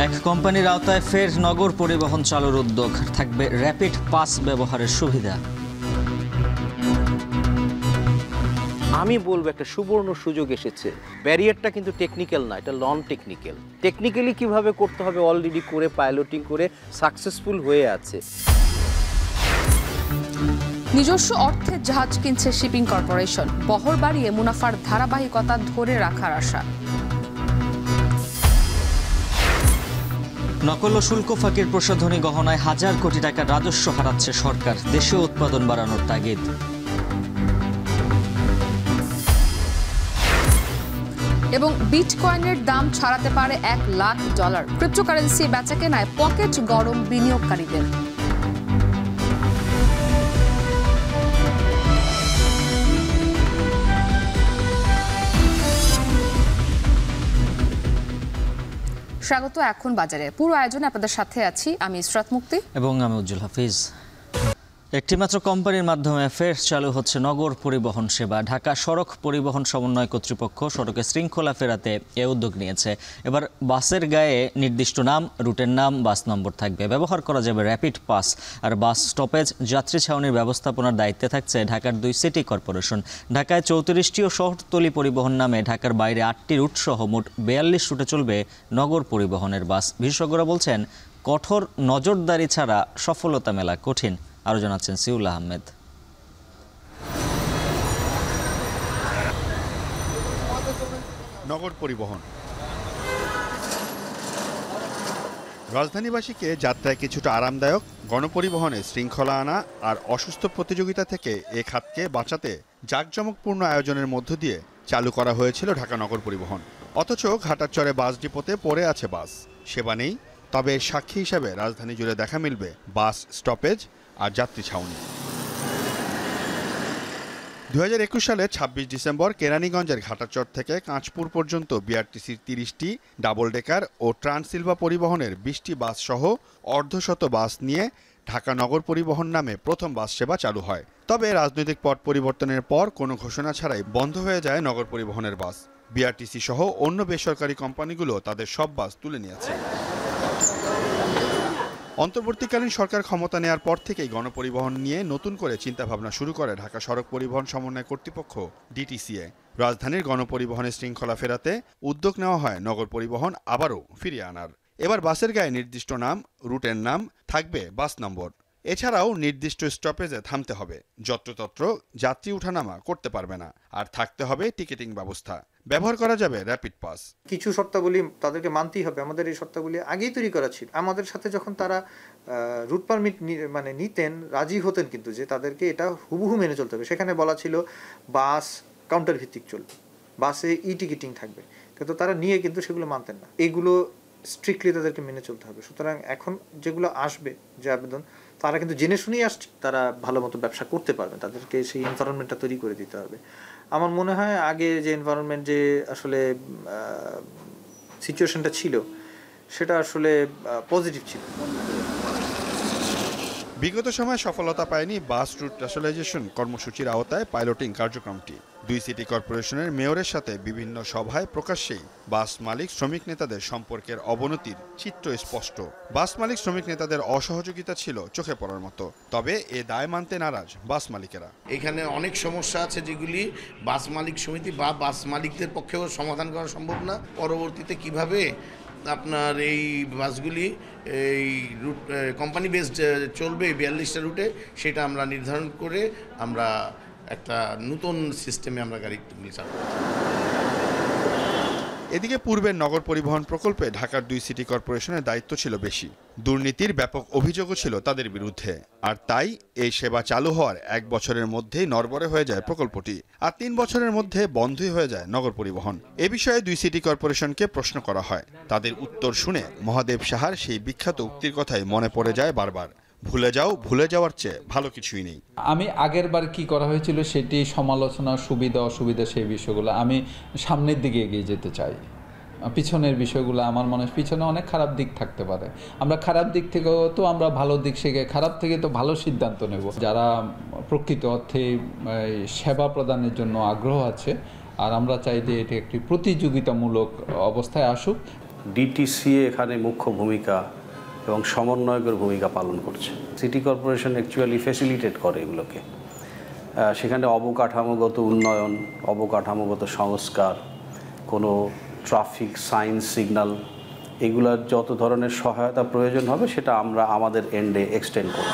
এক কোম্পানির আওতায় ফের নগর পরিবহন চালুর উদ্যোগ, থাকবে র্যাপিড পাস ব্যবহারের সুবিধা। আমি বলবো একটা সুবর্ণ সুযোগ এসেছে। ব্যারিয়ারটা কিন্তু টেকনিক্যাল না, এটা নন টেকনিক্যাল। টেকনিক্যালি কিভাবে করতে হবে অলরেডি করে পাইলটিং করে সাকসেসফুল হয়ে আছে। নিজস্ব অর্থে জাহাজ কিনছে শিপিং কর্পোরেশন, বহর বাড়িয়ে মুনাফার ধারাবাহিকতা ধরে রাখার আশা। নকল ও শুল্ক ফাঁকির প্রসাধনী গহনায় হাজার কোটি টাকা রাজস্ব হারাচ্ছে সরকার, দেশীয় উৎপাদন বাড়ানোর তাগিদ। এবং বিটকয়েনের দাম ছাড়াতে পারে $1,00,000। ক্রিপ্টোকারেন্সি বেচাকেনায় পকেট গরম বিনিয়োগকারীদের। স্বাগত এখন বাজারে। পুরো আয়োজনে আপনাদের সাথে আছি আমি ইসরাত মুক্তি এবং আমি উজ্জ্বল হাফিজ। একটিমাত্র কোম্পানির মাধ্যমে ফের চালু হচ্ছে নগর পরিবহন সেবা। ঢাকা সড়ক পরিবহন সমন্বয় কর্তৃপক্ষ সড়কে শৃঙ্খলা ফেরাতে এ উদ্যোগ নিয়েছে। এবার বাসের গায়ে নির্দিষ্ট নাম, রুটের নাম, বাস নম্বর থাকবে। ব্যবহার করা যাবে র্যাপিড পাস। আর বাস স্টপেজ, যাত্রী ছাউনির ব্যবস্থাপনার দায়িত্বে থাকছে ঢাকার 2 সিটি কর্পোরেশন। ঢাকায় 34টি ও শহরতলি পরিবহন নামে ঢাকার বাইরে 8টি রুট সহ মোট 42 রুটে চলবে নগর পরিবহনের বাস। বিশেষজ্ঞরা বলছেন, কঠোর নজরদারি ছাড়া সফলতা মেলা কঠিন। আরও জানাচ্ছেন সিউল আহমেদ। নগর পরিবহন রাজধানীবাসীকে যাত্রায় কিছুটা আরামদায়ক, গণপরিবহনে শৃঙ্খলা আনা আর অসুস্থ প্রতিযোগিতা থেকে এ খাতকে বাঁচাতে জাঁকজমকপূর্ণ আয়োজনের মধ্য দিয়ে চালু করা হয়েছিল ঢাকা নগর পরিবহন। অথচ ঘাটারচরে বাস ডিপোতে পড়ে আছে বাস, সেবা নেই। তবে সাক্ষী হিসাবে রাজধানী জুড়ে দেখা মিলবে বাস স্টপেজ আর যাত্রী ছাউনি। 2021 সালের 26 ডিসেম্বর কেরানীগঞ্জের ঘাটারচর থেকে কাঁচপুর পর্যন্ত বিআরটিসির 30টি, ডাবল ডেকার ও ট্রান্সসিলভা পরিবহনের 20টি বাস সহ অর্ধশত বাস নিয়ে ঢাকা নগর পরিবহন নামে প্রথম বাস সেবা চালু হয়। তবে রাজনৈতিক পট পরিবর্তনের পর কোনো ঘোষণা ছাড়াই বন্ধ হয়ে যায় নগর পরিবহনের বাস। বিআরটিসি সহ অন্য বেসরকারি কোম্পানিগুলো তাদের সব বাস তুলে নিয়েছে। অন্তর্বর্তীকালীন সরকার ক্ষমতা নেয়ার পর থেকেই গণপরিবহন নিয়ে নতুন করে চিন্তাভাবনা শুরু করে ঢাকা সড়ক পরিবহন সমন্বয় কর্তৃপক্ষ ডিটিসিএ। রাজধানীর গণপরিবহনের শৃঙ্খলা ফেরাতে উদ্যোগ নেওয়া হয় নগর পরিবহন আবারও ফিরিয়ে আনার। এবার বাসের গায়ে নির্দিষ্ট নাম, রুটের নাম, থাকবে বাস নম্বর। এছাড়াও নির্দিষ্ট স্টপেজে থামতে হবে, যত্রতত্র যাত্রী উঠানামা করতে পারবে না। আর থাকতে হবে টিকেটিং ব্যবস্থা। ব্যবহার করা যাবে র্যাপিড পাস। কিছু শর্তাবলী তাদেরকে মানতেই হবে। আমাদের এই শর্তাবলী আগেই তৈরি করা ছিল। আমাদের সাথে যখন তারা রুট পারমিট নিতেন, রাজি হতেন কিন্তু যে তাদেরকে এটা হুবহু মেনে চলতে হবে। সেখানে বলা ছিল বাস কাউন্টার ভিত্তিক চলবে, বাসে টিকিটিং থাকবে, কিন্তু তারা নিয়ে কিন্তু সেগুলো মানতেন না। এগুলো স্ট্রিক্টলি তাদেরকে মেনে চলতে হবে। সুতরাং এখন যেগুলো আসবে, যে আবেদন, তারা কিন্তু জেনে শুনেই আসছে, তারা ভালো মতো ব্যবসা করতে পারবে। তাদেরকে সেই এনভায়রনমেন্টটা তৈরি করে দিতে হবে। আমার মনে হয় আগে যে এনভায়রনমেন্ট, যে আসলে সিচুয়েশনটা ছিল, সেটা আসলে পজিটিভ ছিল। বিগত সময়ে সফলতা পায়নি বাস রুট রেশনালাইজেশন কর্মসূচির আওতায় পাইলটিং কার্যক্রমটি। 2 সিটি কর্পোরেশনের মেয়রের সাথে বিভিন্ন সভায় প্রকাশ্যেই বাস মালিক শ্রমিক নেতাদের সম্পর্কের অবনতির চিত্র স্পষ্ট। বাস মালিক শ্রমিক নেতাদের অসহযোগিতা ছিল চোখে পড়ার মতো। তবে এ দায় মানতে নারাজ বাস মালিকেরা। এখানে অনেক সমস্যা আছে যেগুলি বাস মালিক সমিতি বা বাস মালিকদের পক্ষেও সমাধান করা সম্ভব না। পরবর্তীতে কিভাবে আপনার এই বাসগুলি এই রুট কোম্পানি বেসড চলবে 42টা রুটে, সেটা আমরা নির্ধারণ করে আমরা একটা নতুন সিস্টেমে আমরা গাড়িগুলি চালাবো। এদিকে পূর্বের নগর পরিবহন প্রকল্পে ঢাকার 2 সিটি কর্পোরেশনের দায়িত্ব ছিল বেশি। দুর্নীতির ব্যাপক অভিযোগও ছিল তাদের বিরুদ্ধে। আর তাই এই সেবা চালু হওয়ার 1 বছরের মধ্যেই নড়বড়ে হয়ে যায় প্রকল্পটি। আর 3 বছরের মধ্যে বন্ধই হয়ে যায় নগর পরিবহন। এ বিষয়ে 2 সিটি কর্পোরেশনকে প্রশ্ন করা হয়। তাদের উত্তর শুনে মহাদেব সাহার সেই বিখ্যাত উক্তির কথাই মনে পড়ে যায় বারবার, ভুলে যাও, ভুলে যাওয়ার চেয়ে ভালো কিছুই নেই। আমি আগের বার কি করা হয়েছিল সেটি সমালোচনা, সুবিধা অসুবিধা, সেই বিষয়গুলো আমি সামনের দিকে এগিয়ে যেতে চাই। পিছনের বিষয়গুলো আমার মনে হয় পিছনে অনেক খারাপ দিক থাকতে পারে। আমরা খারাপ দিক থেকেও তো আমরা ভালো দিক শিখে, খারাপ থেকে তো ভালো সিদ্ধান্ত নেব। যারা প্রকৃত অর্থে সেবা প্রদানের জন্য আগ্রহ আছে, আর আমরা চাই যে এটি একটি প্রতিযোগিতামূলক অবস্থায় আসুক। ডিটিসিএ এখানে মুখ্য ভূমিকা এবং সমন্বয়কের ভূমিকা পালন করছে। সিটি কর্পোরেশন অ্যাকচুয়ালি ফ্যাসিলিটেট করে এগুলোকে। সেখানে অবকাঠামোগত উন্নয়ন, অবকাঠামোগত সংস্কার, কোনো ট্রাফিক সাইন সিগন্যাল, এগুলোর যত ধরনের সহায়তা প্রয়োজন হবে সেটা আমরা আমাদের এন্ডে এক্সটেন্ড করব।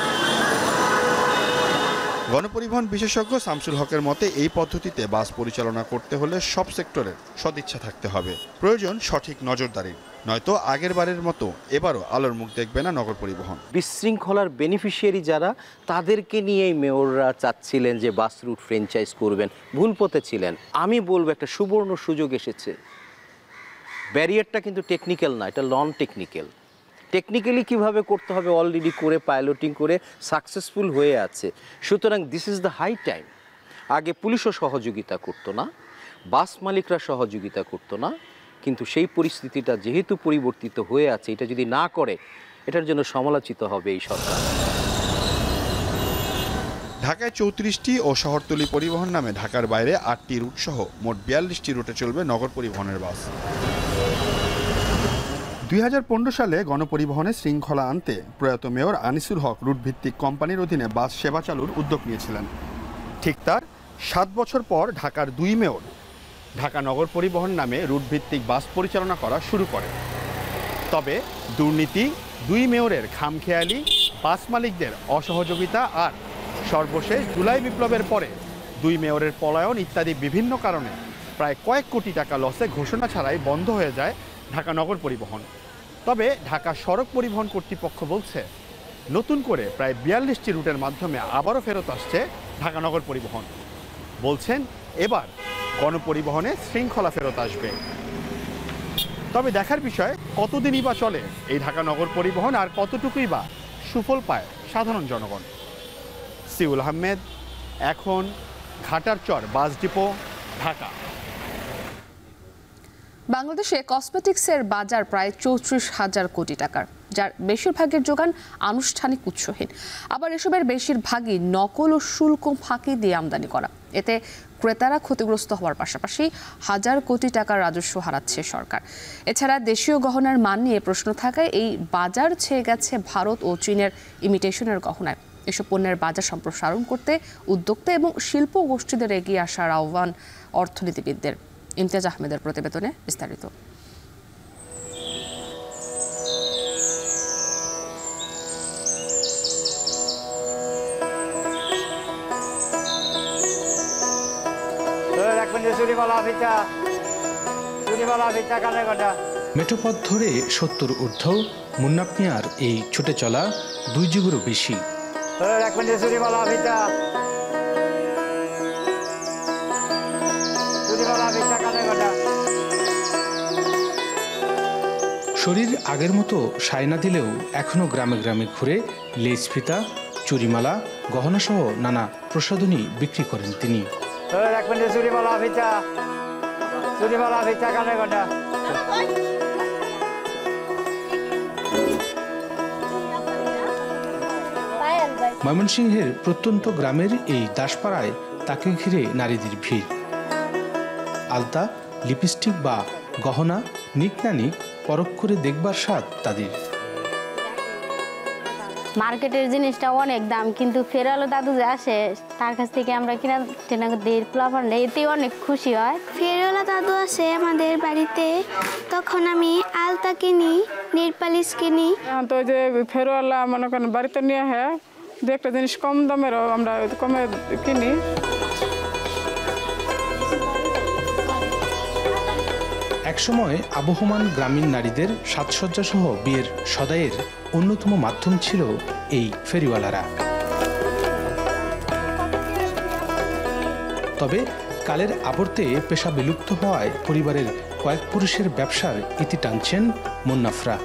গণপরিবহন বিশেষজ্ঞ শামসুল হকের মতে এই পদ্ধতিতে বাস পরিচালনা করতে হলে সব সেক্টরের সদিচ্ছা থাকতে হবে, প্রয়োজন সঠিক নজরদারি, নয়তো আগের বারের মতো এবারও আলোর মুখ দেখবে না নগর পরিবহন। বিশৃঙ্খলার বেনিফিশিয়ারি যারা, তাদেরকে নিয়েই মেয়ররা চাচ্ছিলেন যে বাস রুট ফ্র্যাঞ্চাইজ করবেন, ভুল পথে ছিলেন। আমি বলবো একটা সুবর্ণ সুযোগ এসেছে। ব্যারিয়ারটা কিন্তু টেকনিক্যাল না, এটা নন টেকনিক্যাল। টেকনিক্যালি কিভাবে করতে হবে অলরেডি করে পাইলটিং করে সাকসেসফুল হয়ে আছে। সুতরাং this is the high time. আগে পুলিশও সহযোগিতা করতো না, বাস মালিকরা সহযোগিতা করতো না, কিন্তু সেই পরিস্থিতিটা যেহেতু পরিবর্তিত হয়ে আছে, এটা যদি না করে এটার জন্য সমালোচিত হবে এই সরকার। ঢাকায় 34টি ও শহরতলি পরিবহন নামে ঢাকার বাইরে 8টি রুট সহ মোট 42টি রুটে চলবে নগর পরিবহনের বাস। 2015 সালে গণপরিবহনে শৃঙ্খলা আনতে প্রয়াত মেয়র আনিসুল হক রুটভিত্তিক কোম্পানির অধীনে বাস সেবা চালুর উদ্যোগ নিয়েছিলেন। ঠিক তার 7 বছর পর ঢাকার 2 মেয়র ঢাকা নগর পরিবহন নামে রুটভিত্তিক বাস পরিচালনা করা শুরু করে। তবে দুর্নীতি, 2 মেয়রের খামখেয়ালি, বাস মালিকদের অসহযোগিতা আর সর্বশেষ জুলাই বিপ্লবের পরে 2 মেয়রের পলায়ন ইত্যাদি বিভিন্ন কারণে প্রায় কয়েক কোটি টাকা লসে ঘোষণা ছাড়াই বন্ধ হয়ে যায় ঢাকা নগর পরিবহন। তবে ঢাকা সড়ক পরিবহন কর্তৃপক্ষ বলছে নতুন করে প্রায় 42টি রুটের মাধ্যমে আবারও ফেরত আসছে ঢাকা নগর পরিবহন। বলছেন এবার গণপরিবহনে শৃঙ্খলা ফেরত আসবে। তবে দেখার বিষয় কতদিনই বা চলে এই ঢাকা নগর পরিবহন আর কতটুকুই বা সুফল পায় সাধারণ জনগণ। সিউল আহমেদ, এখন, ঘাটারচর বাস ডিপো, ঢাকা। বাংলাদেশে কসমেটিক্সের বাজার প্রায় 34,000 কোটি টাকার, যার বেশিরভাগের যোগান আনুষ্ঠানিক উৎসহীন। আবার এসবের বেশিরভাগই নকল ও শুল্ক ফাঁকি দিয়ে আমদানি করা। এতে ক্রেতারা ক্ষতিগ্রস্ত হওয়ার পাশাপাশি হাজার কোটি টাকার রাজস্ব হারাচ্ছে সরকার। এছাড়া দেশীয় গহনার মান নিয়ে প্রশ্ন থাকায় এই বাজার ছেয়ে গেছে ভারত ও চীনের ইমিটেশনের গহনায়। এসব পণ্যের বাজার সম্প্রসারণ করতে উদ্যোক্তা এবং শিল্প গোষ্ঠীদের এগিয়ে আসার আহ্বান অর্থনীতিবিদদের। ইমতিয়াজ আহমেদের প্রতিবেদনে বিস্তারিত। মেঠোপথ ধরে 70 ঊর্ধ্ব মুন্নাফ মিয়ার এই ছুটে চলা 2 যুগেরও বেশি। শরীর আগের মতো সায়না দিলেও এখনো গ্রামে গ্রামে ঘুরে লেজ ফিতা, চুরিমালা, গহনা সহ নানা প্রসাধনী বিক্রি করেন তিনি। ময়মনসিংহের প্রত্যন্ত গ্রামের এই দাসপাড়ায় তাকে ঘিরে নারীদের ভিড়। আলতা, লিপস্টিক বা গহনা নিক না নিক পরখ করে দেখবার স্বাদ তাদের। মার্কেটের জিনিসটা অনেক দাম, কিন্তু ফেরালো দাদু যে আসে তার কাছ থেকে আমরা কিনা টেনা দেড় প্লাফার নেই, এতেই অনেক খুশি হয়। ফেরওয়ালা দাদু আসে আমাদের বাড়িতে, তখন আমি আলতা কিনি, নেল পালিশ কিনি। তো যে ফেরওয়ালা মনে করেন বাড়িতে নিয়ে হ্যাঁ দু একটা জিনিস কম দামেরও আমরা কমে কিনি। একসময় আবহমান গ্রামীণ নারীদের সাজসজ্জা সহ বিয়ের সদাইয়ের অন্যতম মাধ্যম ছিল এই ফেরিওয়ালারা। তবে কালের আবর্তে পেশা বিলুপ্ত হওয়ায় পরিবারের কয়েক পুরুষের ব্যবসার ইতি টানছেন মুন্নাফরা।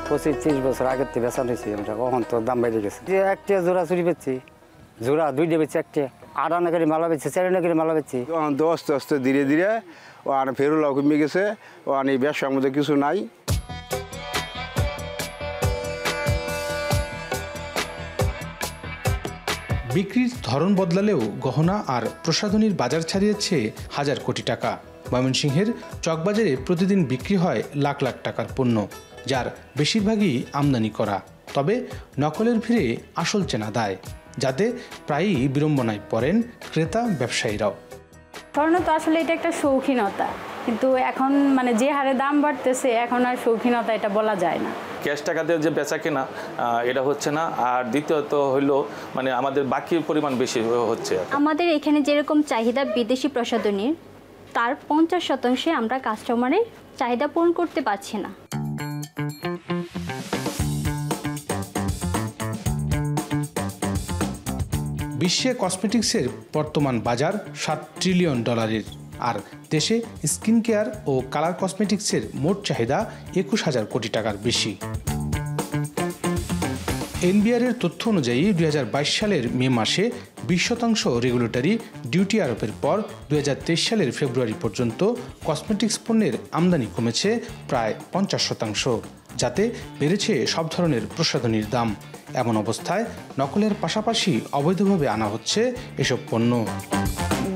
25-30 বছর আগের থেকে বেচা নিয়েছি আমরা, কখন তো দাম বেড়ে গেছে। একটা জোড়া চুরি বেচছি, জোড়া 2টা বেচছি, একটা 8 আনা করে মালা বেচছি, 4 আনা করে মালা বেচছি। তো আস্তে আস্তে ধীরে ধীরে ও আর ফেরুলা কমে গেছে, ও আর এই ব্যবসার মধ্যে কিছু নাই। বিক্রির ধরন বদলালেও গহনা আর প্রসাধনীর বাজার ছাড়িয়েছে হাজার কোটি টাকা। ময়মনসিংহের চকবাজারে প্রতিদিন বিক্রি হয় লাখ লাখ টাকার পণ্য, যার বেশিরভাগই আমদানি করা। তবে নকলের ভিড়ে আসল চেনা দায়, যাতে প্রায়ই বিড়ম্বনায় পড়েন ক্রেতা ব্যবসায়ীরাও। স্বর্ণ তো আসলে এটা একটা শৌখিনতা, কিন্তু এখন মানে যে হারে দাম বাড়তেছে এখন আর শৌখিনতা এটা বলা যায় না। ক্যাশ টাকাতে যে বেচা কেনা এটা হচ্ছে না, আর দ্বিতীয়ত হইলো মানে আমাদের বাকি পরিমাণ বেশি হচ্ছে। আমাদের এখানে যেরকম চাহিদা বিদেশি প্রসাধনীর, তার 50% আমরা কাস্টমারের চাহিদা পূরণ করতে পারছি না। বিশ্বে কসমেটিক্সের বর্তমান বাজার $7 ট্রিলিয়ন, আর দেশে স্কিন কেয়ার ও কালার কসমেটিক্সের মোট চাহিদা 21,000 কোটি টাকার বেশি। এনবিআরের তথ্য অনুযায়ী 2022 সালের মে মাসে 20% রেগুলেটরি ডিউটি আরোপের পর 2023 সালের ফেব্রুয়ারি পর্যন্ত কসমেটিক্স পণ্যের আমদানি কমেছে প্রায় 50%, যাতে বেড়েছে সব ধরনের প্রসাধনীর দাম। এমন অবস্থায় নকলের পাশাপাশি অবৈধভাবে আনা হচ্ছে এসব পণ্য।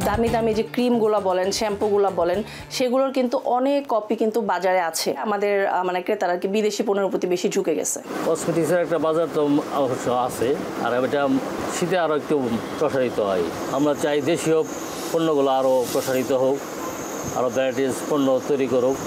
দামি দামি যে ক্রিমগুলো বলেন, শ্যাম্পুগুলো বলেন, সেগুলোর কিন্তু অনেক কপি কিন্তু বাজারে আছে। আমাদের মানে ক্রেতারা কি বিদেশি পণ্যের প্রতি বেশি ঝুঁকে গেছে। কসমেটিক্সের একটা বাজার তো অবশ্য আছে, আর এটা শীতে আরও একটু প্রসারিত হয়। আমরা চাই দেশীয় পণ্যগুলো আরও প্রসারিত হোক, আরও ভ্যারাইটিস পণ্য তৈরি করুক।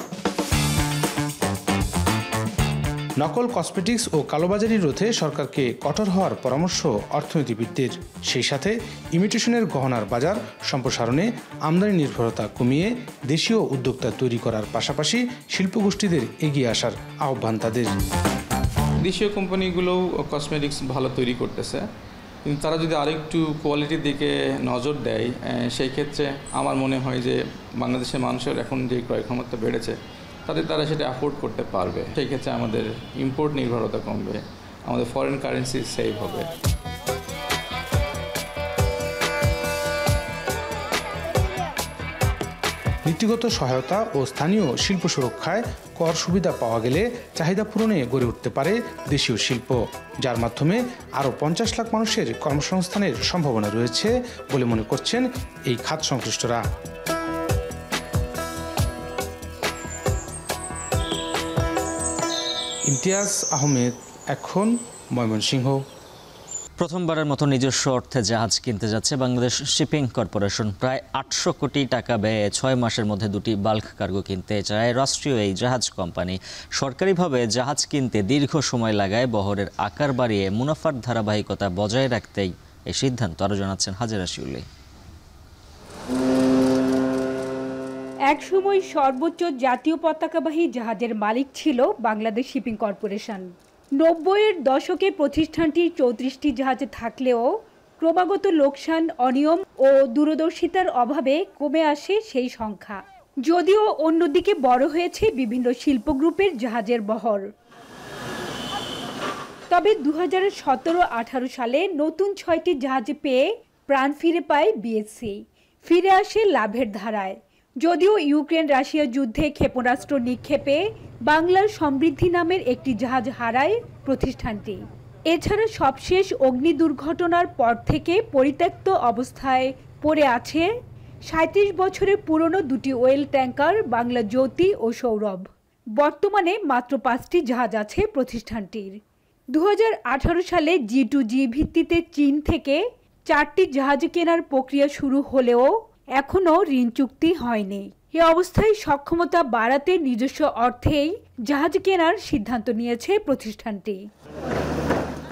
নকল কসমেটিক্স ও কালোবাজারি রোধে সরকারকে কঠোর হওয়ার পরামর্শ অর্থনীতিবিদদের। সেই সাথে ইমিটেশনের গহনার বাজার সম্প্রসারণে আমদানি নির্ভরতা কমিয়ে দেশীয় উদ্যোক্তা তৈরি করার পাশাপাশি শিল্পগোষ্ঠীদের এগিয়ে আসার আহ্বান তাদের। দেশীয় কোম্পানিগুলোও কসমেটিক্স ভালো তৈরি করতেছে, কিন্তু তারা যদি আরেকটু কোয়ালিটির দিকে নজর দেয়, সেই ক্ষেত্রে আমার মনে হয় যে বাংলাদেশের মানুষের এখন যে ক্রয় ক্ষমতা বেড়েছে, তারা সেটা অ্যাফোর্ড করতে পারবে। সেই ক্ষেত্রে আমাদের ইম্পোর্ট নির্ভরতা কমবে, আমাদের ফরেন কারেন্সি সেভ হবে। নীতিগত সহায়তা ও স্থানীয় শিল্প সুরক্ষায় কর সুবিধা পাওয়া গেলে চাহিদা পূরণে গড়ে উঠতে পারে দেশীয় শিল্প, যার মাধ্যমে আরও 50 লাখ মানুষের কর্মসংস্থানের সম্ভাবনা রয়েছে বলে মনে করছেন এই খাত সংশ্লিষ্টরা। ইমতিয়াজ আহমেদ, এখন ময়মনসিংহ। প্রথমবারের মতো নিজস্ব অর্থে জাহাজ কিনতে যাচ্ছে বাংলাদেশ শিপিং কর্পোরেশন। প্রায় 800 কোটি টাকা ব্যয়ে 6 মাসের মধ্যে 2টি বাল্ক কার্গো কিনতে চায় রাষ্ট্রীয় এই জাহাজ কোম্পানি। সরকারিভাবে জাহাজ কিনতে দীর্ঘ সময় লাগায় বহরের আকার বাড়িয়ে মুনাফার ধারাবাহিকতা বজায় রাখতেই এই সিদ্ধান্ত। আরও জানাচ্ছেন হাজেরা শিউলি। একসময় সর্বোচ্চ জাতীয় পতাকাবাহী জাহাজের মালিক ছিল বাংলাদেশ শিপিং কর্পোরেশন। 90-এর দশকে প্রতিষ্ঠানটি 34টি জাহাজে থাকলেও ক্রমাগত লোকসান, অনিয়ম ও দূরদর্শিতার অভাবে কমে আসে সেই সংখ্যা। যদিও অন্যদিকে বড় হয়েছে বিভিন্ন শিল্প গ্রুপের জাহাজের বহর। তবে 2017-18 সালে নতুন 6টি জাহাজ পেয়ে প্রাণ ফিরে পায় বিএসসি, ফিরে আসে লাভের ধারায়। যদিও ইউক্রেন রাশিয়া যুদ্ধে ক্ষেপণাস্ত্র নিক্ষেপে বাংলার সমৃদ্ধি নামের একটি জাহাজ হারায় প্রতিষ্ঠানটি। এছাড়া সবশেষ অগ্নি দুর্ঘটনার পর থেকে পরিত্যক্ত অবস্থায় পড়ে আছে 37 বছরের পুরনো 2টি ওয়েল ট্যাঙ্কার বাংলা জ্যোতি ও সৌরভ। বর্তমানে মাত্র 5টি জাহাজ আছে প্রতিষ্ঠানটির। 2018 সালে G2G ভিত্তিতে চীন থেকে 4টি জাহাজ কেনার প্রক্রিয়া শুরু হলেও এখনও ঋণ চুক্তি হয়নি। এ অবস্থায় সক্ষমতা বাড়াতে নিজস্ব অর্থেই জাহাজ কেনার সিদ্ধান্ত নিয়েছে প্রতিষ্ঠানটি।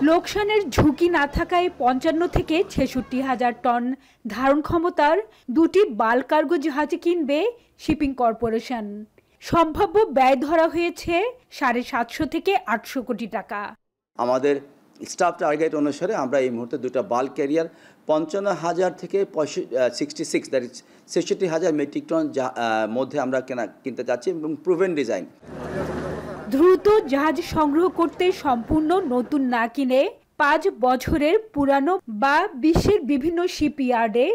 লোকসানের ঝুঁকি না থাকায় 55 থেকে 66 হাজার টন ধারণ ক্ষমতার 2টি বাল্ক কার্গো জাহাজ কিনবে শিপিং কর্পোরেশন। সম্ভাব্য ব্যয় ধরা হয়েছে 750 থেকে 800 কোটি টাকা। আমাদের স্টাফ টার্গেট অনুসারে আমরা এই মুহূর্তে 2টা বাল্ক ক্যারিয়ার 55,000 থেকে 66,000 মেট্রিক টন মধ্যে আমরা কিনতে যাচ্ছি এবং প্রুভেন ডিজাইন। দ্রুত জাহাজ সংগ্রহ করতে সম্পূর্ণ নতুন না কিনে 5 বছরের পুরানো বা বিশ্বের বিভিন্ন শিপইয়ার্ডে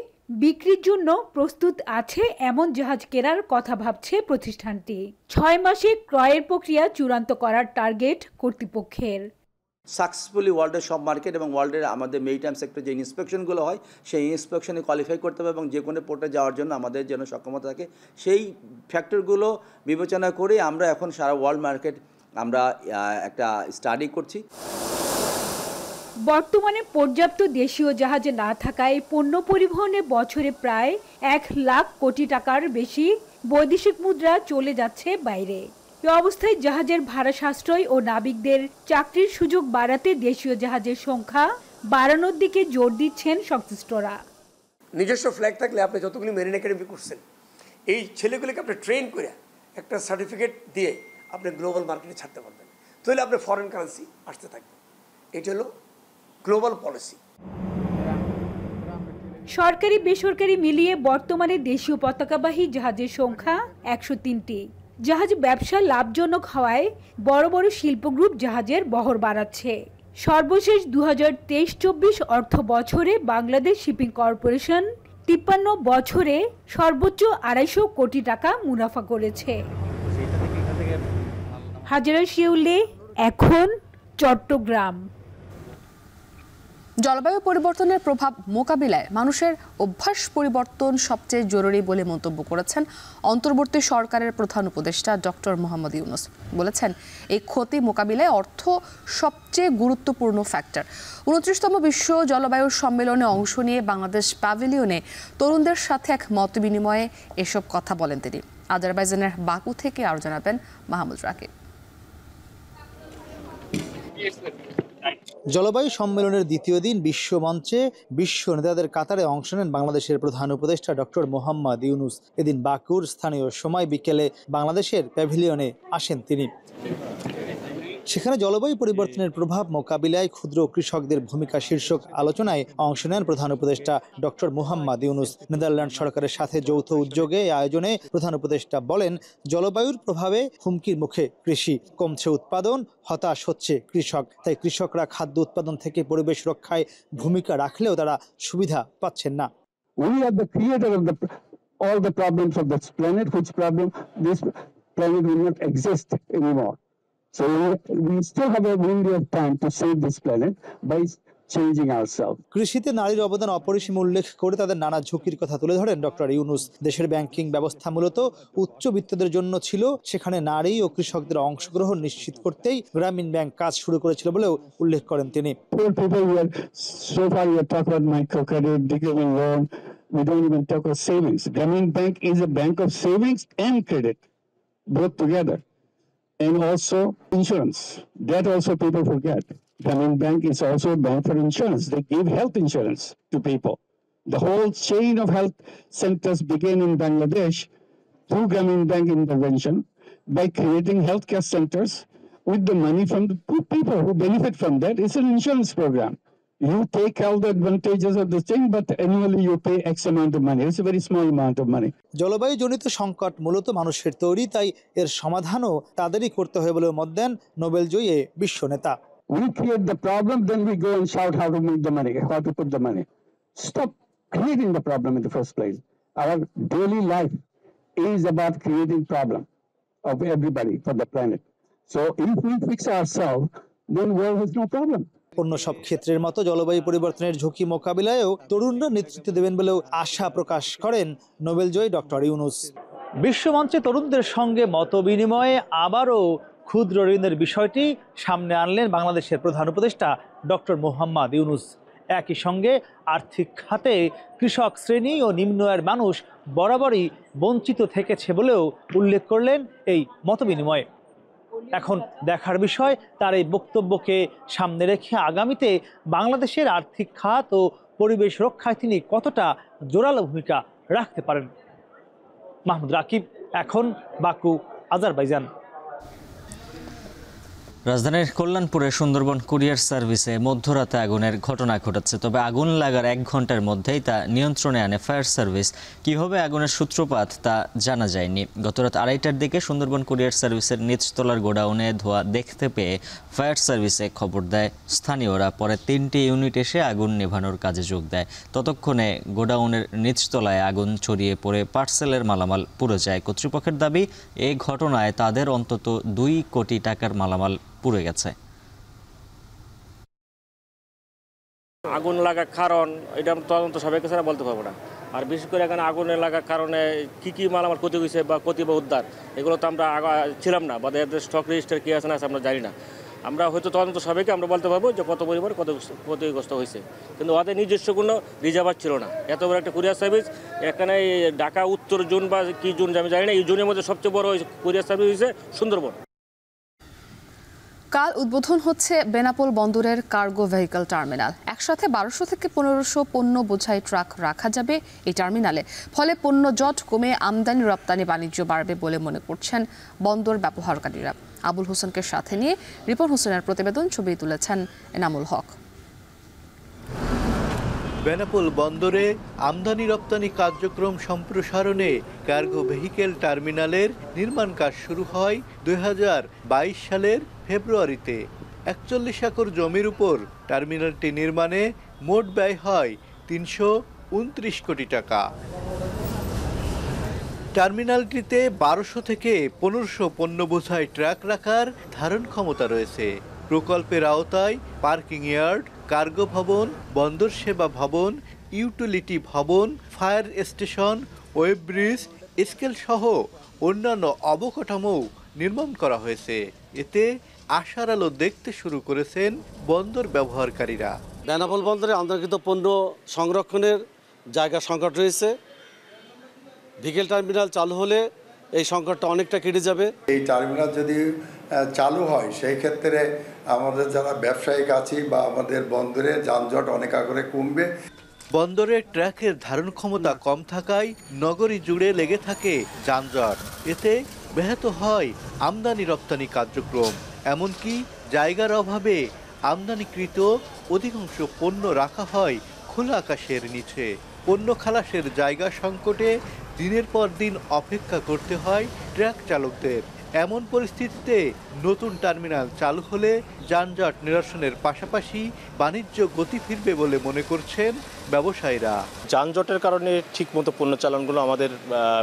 বিক্রির জন্য প্রস্তুত আছে এমন জাহাজ কেনার কথা ভাবছে প্রতিষ্ঠানটি। 6 মাসে ক্রয়ের প্রক্রিয়া চূড়ান্ত করার টার্গেট কর্তৃপক্ষের। সাকসেসফুলি ওয়ার্ল্ডের সব মার্কেট এবং ওয়ার্ল্ডের আমাদের মেরিটাইম সেক্টর যে ইন্সপেকশনগুলো হয় সেই ইন্সপেকশনে কোয়ালিফাই করতে হবে এবং যে কোনো পোর্টে যাওয়ার জন্য আমাদের যেন সক্ষমতা থাকে সেই ফ্যাক্টরগুলো বিবেচনা করে আমরা এখন সারা ওয়ার্ল্ড মার্কেট আমরা একটা স্টাডি করছি। বর্তমানে পর্যাপ্ত দেশীয় জাহাজ না থাকায় পণ্য পরিবহনে বছরে প্রায় 1 লাখ কোটি টাকার বেশি বৈদেশিক মুদ্রা চলে যাচ্ছে বাইরে। এ অবস্থায় জাহাজের ভাড়া সাশ্রয় ও নাবিকদের চাকরির সুযোগ বাড়াতে দেশীয় জাহাজের সংখ্যা বাড়ানোর দিকে জোর দিচ্ছেন সংশ্লিষ্টরা। নিজস্ব ফ্ল্যাগ থাকলে আপনি যতগুলি মেরিন একাডেমি করছেন এই ছেলেগুলিকে আপনি ট্রেন করে একটা সার্টিফিকেট দিয়ে আপনি গ্লোবাল মার্কেটে ছাড়তে পারবেন, তাহলে আপনার ফরেন কারেন্সি আসতে থাকবে। এটা হলো গ্লোবাল পলিসি। সরকারি বেসরকারি মিলিয়ে বর্তমানে দেশীয় পতাকাবাহী জাহাজের সংখ্যা 103টি। জাহাজ ব্যবসা লাভজনক হওয়ায় বড় বড় শিল্প গ্রুপ জাহাজের বহর বাড়াচ্ছে। সর্বশেষ 2023-24 অর্থ বছরে বাংলাদেশ শিপিং কর্পোরেশন 53 বছরে সর্বোচ্চ 250 কোটি টাকা মুনাফা করেছে। হাজারা শিউলি, এখন চট্টগ্রাম। জলবায়ু পরিবর্তনের প্রভাব মোকাবিলায় মানুষের অভ্যাস পরিবর্তন সবচেয়ে জরুরি বলে মন্তব্য করেছেন অন্তর্বর্তী সরকারের প্রধান উপদেষ্টা ডক্টর মোহাম্মদ ইউনূস। বলেছেন এই ক্ষতি মোকাবিলায় অর্থ সবচেয়ে গুরুত্বপূর্ণ ফ্যাক্টর। 29তম বিশ্ব জলবায়ু সম্মেলনে অংশ নিয়ে বাংলাদেশ প্যাভিলিয়নে তরুণদের সাথে এক মতবিনিময়ে এসব কথা বলেন তিনি। আজারবাইজানের বাকু থেকে আরও জানাবেন মাহমুদ রাকিব। জলবায়ু সম্মেলনের দ্বিতীয় দিন বিশ্ব মঞ্চে বিশ্ব নেতাদের কাতারে অংশ নেন বাংলাদেশের প্রধান উপদেষ্টা ডক্টর মোহাম্মদ ইউনূস। এদিন বাকুর স্থানীয় সময় বিকেলে বাংলাদেশের প্যাভিলিয়নে আসেন তিনি। সেখানে জলবায়ু পরিবর্তনের প্রভাব মোকাবিলায় ক্ষুদ্র কৃষকদের ভূমিকা শীর্ষক আলোচনায় অংশ নেন প্রধান উপদেষ্টা ডক্টর মোহাম্মদ ইউনূস। নেদারল্যান্ড সরকারের সাথে যৌথ উদ্যোগে এই আয়োজনে প্রধান উপদেষ্টা বলেন, জলবায়ুর প্রভাবে হুমকির মুখে কৃষি, কমছে উৎপাদন, হতাশ হচ্ছে কৃষক। তাই কৃষকরা খাদ্য উৎপাদন থেকে পরিবেশ রক্ষায় ভূমিকা রাখলেও তারা সুবিধা পাচ্ছেন না। We are the creator of all the problems of this planet, which problem this planet will not exist anymore. So we still have a window of time to save this planet by changing ourselves. কৃষিতে নারীর অবদান অপরিসীম উল্লেখ করে তাদের নানা ঝুঁকির কথা তুলে ধরেন ডক্টর ইউনূস। দেশের ব্যাংকিং ব্যবস্থা মূলত উচ্চবিত্তদের জন্য ছিল, সেখানে নারী ও কৃষকদের অংশগ্রহণ নিশ্চিত করতেই গ্রামীণ ব্যাংক কাজ শুরু করেছিল বলেও উল্লেখ করেন তিনি। So far we have talked about microcredit, digital loan. We don't even talk about savings. Grameen Bank is a bank of savings and credit, both together. And also insurance. That also people forget. Grameen Bank is also a bank for insurance. They give health insurance to people. The whole chain of health centers began in Bangladesh through Grameen Bank intervention by creating healthcare centers with the money from the people who benefit from that. It's an insurance program. You take all the advantages of this thing, but annually you pay X amount of money. It's a very small amount of money. জলবায়ু জনিত সংকট মূলত মানুষের তৈরি, তাই এর সমাধানও তাদেরই করতে হবে বলে মত দেন নোবেলজয়ী বিশ্ব নেতা। We create the problem, then we go and shout how to make the money, how to put the money. Stop creating the problem in the first place. Our daily life is about creating problem of everybody for the planet. So if we fix ourselves, then world has no problem. অন্য সব ক্ষেত্রের মতো জলবায়ু পরিবর্তনের ঝুঁকি মোকাবিলায়ও তরুণরা নেতৃত্ব দেবেন বলেও আশা প্রকাশ করেন নোবেলজয়ী ডক্টর ইউনূস। বিশ্বমঞ্চে তরুণদের সঙ্গে মত বিনিময়ে আবারও ক্ষুদ্র ঋণের বিষয়টি সামনে আনলেন বাংলাদেশের প্রধান উপদেষ্টা ডক্টর মোহাম্মদ ইউনূস। একই সঙ্গে আর্থিক খাতে কৃষক শ্রেণী ও নিম্ন আয়ের মানুষ বরাবরই বঞ্চিত থেকেছে বলেও উল্লেখ করলেন এই মতবিনিময়ে। এখন দেখার বিষয় তার এই বক্তব্যকে সামনে রেখে আগামীতে বাংলাদেশের আর্থিক খাত ও পরিবেশ রক্ষায় তিনি কতটা জোরালো ভূমিকা রাখতে পারেন। মাহমুদ রাকিব, এখন, বাকু, আজারবাইজান। রাজধানীর কল্যাণপুরে সুন্দরবন কুরিয়ার সার্ভিসে মধ্যরাতে আগুনের ঘটনা ঘটেছে। তবে আগুন লাগার 1 ঘন্টার মধ্যেই তা নিয়ন্ত্রণে আনে ফায়ার সার্ভিস। কীভাবে আগুনের সূত্রপাত তা জানা যায়নি। গতরাত 2:30টার দিকে সুন্দরবন কুরিয়ার সার্ভিসের নিচতলার গোডাউনে ধোঁয়া দেখতে পেয়ে ফায়ার সার্ভিসে খবর দেয় স্থানীয়রা। পরে 3টি ইউনিট এসে আগুন নেভানোর কাজে যোগ দেয়। ততক্ষণে গোডাউনের নিচতলায় আগুন ছড়িয়ে পড়ে পার্সেলের মালামাল পুড়ে যায়। কর্তৃপক্ষের দাবি, এই ঘটনায় তাদের অন্তত 2 কোটি টাকার মালামাল পুড়ে গেছে। আগুন লাগার কারণ এটা তদন্ত সাপেক্ষে ছাড়া বলতে পারবো না। আর বিশেষ করে এখানে আগুনের লাগার কারণে কী মাল আমার ক্ষতি হয়েছে বা ক্ষতি বা উদ্ধার এগুলো তো আমরা ছিলাম না, বা এদের স্টক রেজিস্টার কী আছে না আছে আমরা জানি না। আমরা হয়তো তদন্ত সাপেক্ষে আমরা বলতে পারবো যে কত পরিমাণ কত ক্ষতিগ্রস্ত হয়েছে, কিন্তু ওদের নিজস্ব কোনো রিজার্ভার ছিল না। এত বড় একটা কুরিয়ার সার্ভিস এখানে ঢাকা উত্তর জোন বা কী জোন আমি জানি না, এই জোনের মধ্যে সবচেয়ে বড় কুরিয়ার সার্ভিস হয়েছে সুন্দরবন। কাল উদ্বোধন হচ্ছে বেনাপোল বন্দরের কার্গো ভেহিকল টার্মিনাল। একসাথে 1200 থেকে 1500 পণ্য বোঝাই ট্রাক রাখা যাবে এই টার্মিনালে। ফলে পণ্য জট কমে আমদানি রপ্তানি বাণিজ্য বাড়বে বলে মনে করছেন বন্দর ব্যবহারকারীরা। আবুল হোসেনকে সাথে নিয়ে রিপন হোসেনের প্রতিবেদন, ছবি তুলেছেন এনামুল হক। বেনাপোল বন্দরে আমদানি রপ্তানি কার্যক্রম সম্প্রসারণে কার্গো ভেহিকেল টার্মিনালের নির্মাণ কাজ শুরু হয় 2022 সালের ফেব্রুয়ারিতে। 41 একর জমির উপর টার্মিনালটি নির্মাণে মোট ব্যয় হয় 329 কোটি টাকা। টার্মিনালটিতে 1200 থেকে 1500 পণ্য বোঝাই ট্রাক রাখার ধারণ ক্ষমতা রয়েছে। প্রকল্পের আওতায় পার্কিং ইয়ার্ড, কার্গো ভবন, বন্দর সেবা ভবন, ইউটিলিটি ভবন, fire station, web bridge, scale সহ অন্যান্য অবকাঠামো নির্মাণ করা হয়েছে। এতে আশার আলো দেখতে শুরু করেছেন বন্দর ব্যবহারকারীরা। বেনাপোল বন্দরে আমদানিকৃত পণ্য সংরক্ষণের জায়গা সংকট রয়েছে। ভেহিকেল টার্মিনাল চালু হলে এই সংকটটা অনেকটা কেটে যাবে। এই টার্মিনাল যদি চালু হয় সেই ক্ষেত্রে আমাদের যারা ব্যবসায়িক আছি বা আমাদের বন্দরে যানজট অনেক আকারে কমবে। বন্দরের ট্রাকের ধারণ ক্ষমতা কম থাকায় নগরী জুড়ে লেগে থাকে যানজট। এতে ব্যাহত হয় আমদানি রপ্তানি কার্যক্রম। এমনকি জায়গার অভাবে আমদানিকৃত অধিকাংশ পণ্য রাখা হয় খোলা আকাশের নিচে। পণ্য খালাসের জায়গা সংকটে দিনের পর দিন অপেক্ষা করতে হয় ট্রাক চালকদের। এমন পরিস্থিতিতে নতুন টার্মিনাল চালু হলে যানজট নিরসনের পাশাপাশি বাণিজ্য গতি ফিরবে বলে মনে করছেন ব্যবসায়ীরা। যানজটের কারণে ঠিকমতো পণ্য চালানগুলো আমাদের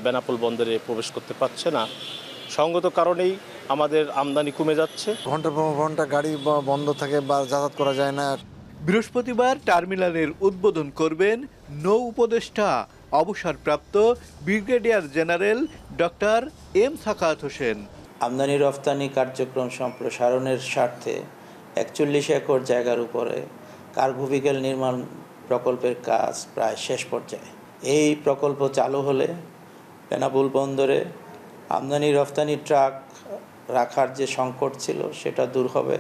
বেনাপোল বন্দরে প্রবেশ করতে পারছে না। সঙ্গত কারণেই আমাদের আমদানি কমে যাচ্ছে। ঘন্টা পর ঘন্টা গাড়ি বন্ধ থাকে বা যাতায়াত করা যায় না। বৃহস্পতিবার টার্মিনালের উদ্বোধন করবেন নৌ উপদেষ্টা অবসরপ্রাপ্ত brigadier general doctor M Sakhawat Hossain. আমদানি রপ্তানি কার্যক্রম সম্প্রসারণের স্বার্থে 41 একর জায়গার উপরে কার্গো ভেহিকেল নির্মাণ প্রকল্পের কাজ প্রায় শেষ পর্যায়ে। এই প্রকল্প চালু হলে বেনাপোল বন্দরে আমদানি রপ্তানি ট্রাক রাখার যে সংকট ছিল সেটা দূর হবে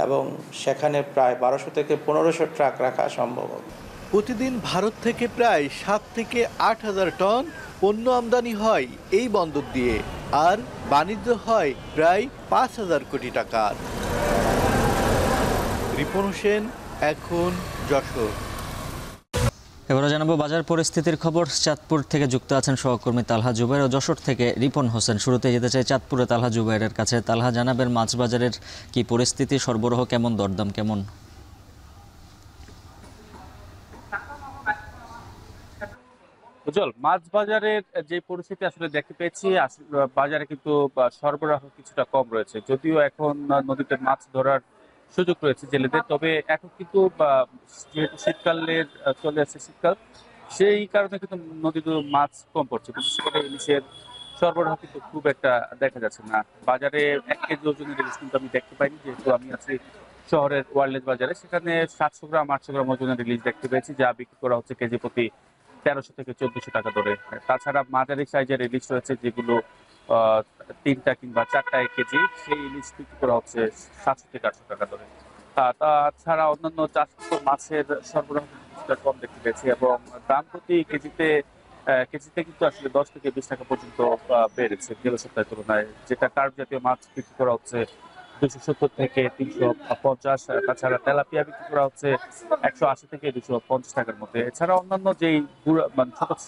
এবং সেখানে প্রায় 1200 থেকে 1500 ট্রাক রাখা সম্ভব হবে। প্রতিদিন ভারত থেকে প্রায় 7 থেকে 8,000 টন পণ্য আমদানি হয় এই বন্দর দিয়ে, আর বাণিজ্য হয় প্রায় 5,000 কোটি টাকার। রিপন হোসেন, এখন যশোর। এবারে জানাবো বাজার পরিস্থিতির খবর। চাঁদপুর থেকে যুক্ত আছেন সহকর্মী তালহা জুবাইর ও যশোর থেকে রিপন হোসেন। শুরুতে যেতে চাই চাঁদপুরে তালহা জুবাইরের কাছে। তালহা, জানাবেন মাছ বাজারের কি পরিস্থিতি, সরবরাহ কেমন, দরদাম কেমন? উজ্জ্বল, মাছ বাজারের যে পরিস্থিতি আসলে দেখতে পেয়েছি, বাজারে কিন্তু সরবরাহ কিছুটা কম রয়েছে। যদিও এখন নদীতে মাছ ধরার সুযোগ রয়েছে জেলেদের, তবে এখন কিন্তু যেহেতু শীতকালের চলে আসছে শীতকাল, সেই কারণে কিন্তু নদীতে মাছ কম পড়ছে। বিশেষ করে ইলিশের সরবরাহ কিন্তু খুব একটা দেখা যাচ্ছে না। বাজারে 1 কেজি ওজনের ইলিশ কিন্তু আমি দেখতে পাইনি, যেহেতু আমি আছি শহরের ওয়ারলেস বাজারে। সেখানে 700 গ্রাম 800 গ্রাম ওজনের ইলিশ দেখতে পেয়েছি, যা বিক্রি করা হচ্ছে কেজি প্রতি 1300 থেকে 1400 টাকা দরে। তাছাড়া মাঝারি সাইজের ইলিশ রয়েছে যেগুলো 3টা কিংবা 4টা 1 কেজি, সেই ইলিশ বিক্রি করা হচ্ছে 700 থেকে 800 টাকা দরে। তাছাড়া অন্যান্য চাষকৃত মাছের সরবরাহ কম দেখতে পেয়েছি এবং দাম প্রতি কেজিতে কিন্তু আসলে 10 থেকে 20 টাকা পর্যন্ত বেড়েছে গেল সপ্তাহের তুলনায়। যেটা কার্প জাতীয় মাছ বিক্রি করা হচ্ছে 270 থেকে 350। তাছাড়া তেলাপিয়া বিক্রি করা হচ্ছে 180 থেকে 250 টাকার মধ্যে। এছাড়া অন্যান্য যেই ছোট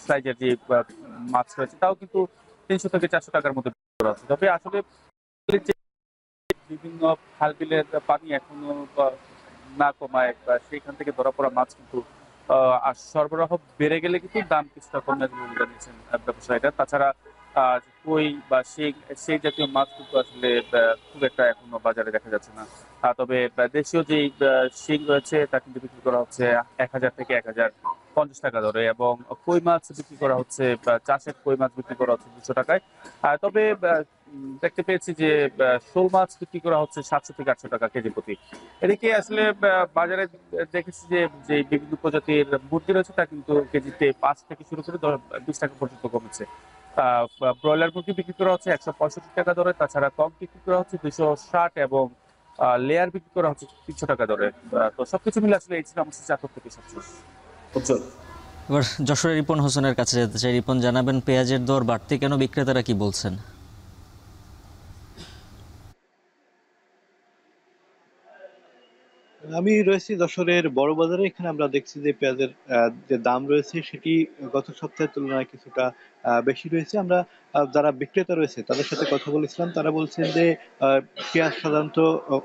সাইজের যে মাছ রয়েছে তাও কিন্তু 300 থেকে 400 টাকার মধ্যে বিক্রি করা হচ্ছে। তবে আসলে বিভিন্ন খাল বিলের পানি এখনো না কমায়, সেইখান থেকে ধরা পড়া মাছ কিন্তু সরবরাহ বেড়ে গেলে কিন্তু দাম কিছুটা কমে যাবে বলে জানিয়েছেন ব্যবসায়ীরা। তাছাড়া কই বা সেই জাতীয় মাছ কিন্তু আসলে খুব একটা এখনো বাজারে দেখা যাচ্ছে না। তবে দেশীয় যেই শিং রয়েছে তা কিন্তু বিক্রি করা হচ্ছে 1000 থেকে 1050 টাকা দরে, এবং কই মাছ বিক্রি করা হচ্ছে, চাষের কই মাছ বিক্রি করা হচ্ছে 200 টাকায়। তবে দেখতে পেয়েছি যে শোল মাছ বিক্রি করা হচ্ছে 700 থেকে 800 টাকা কেজি প্রতি। এদিকে আসলে বাজারে দেখেছি যে বিভিন্ন প্রজাতির মুরগি রয়েছে তা কিন্তু কেজিতে 5 থেকে শুরু করে 20 টাকা পর্যন্ত কমেছে। ব্রয়লার মুরগি বিক্রি করা হচ্ছে 165 টাকা দরে, তাছাড়া কক বিক্রি করা হচ্ছে 260, এবং লেয়ার বিক্রি করা হচ্ছে 300 টাকা দরে। তো সবকিছু মিলে আসলে এই ছিল আমাদের চাকর থেকে সবশেষ। উজ্জ্বল। এবার যশোরের রিপন হোসেনের কাছে যেতে চাই। রিপন, জানাবেন পেঁয়াজের দর বাড়তে কেন, বিক্রেতারা কি বলছেন? আমি রয়েছি যশোরের বড় বাজারে। এখানে আমরা দেখছি যে পেঁয়াজের যে দাম রয়েছে সেটি গত সপ্তাহের তুলনায় কিছুটা বেশি রয়েছে। আমরা যারা বিক্রেতা রয়েছে তাদের সাথে কথা বলেছিলাম, তারা বলছেন যে পেঁয়াজ সাধারণত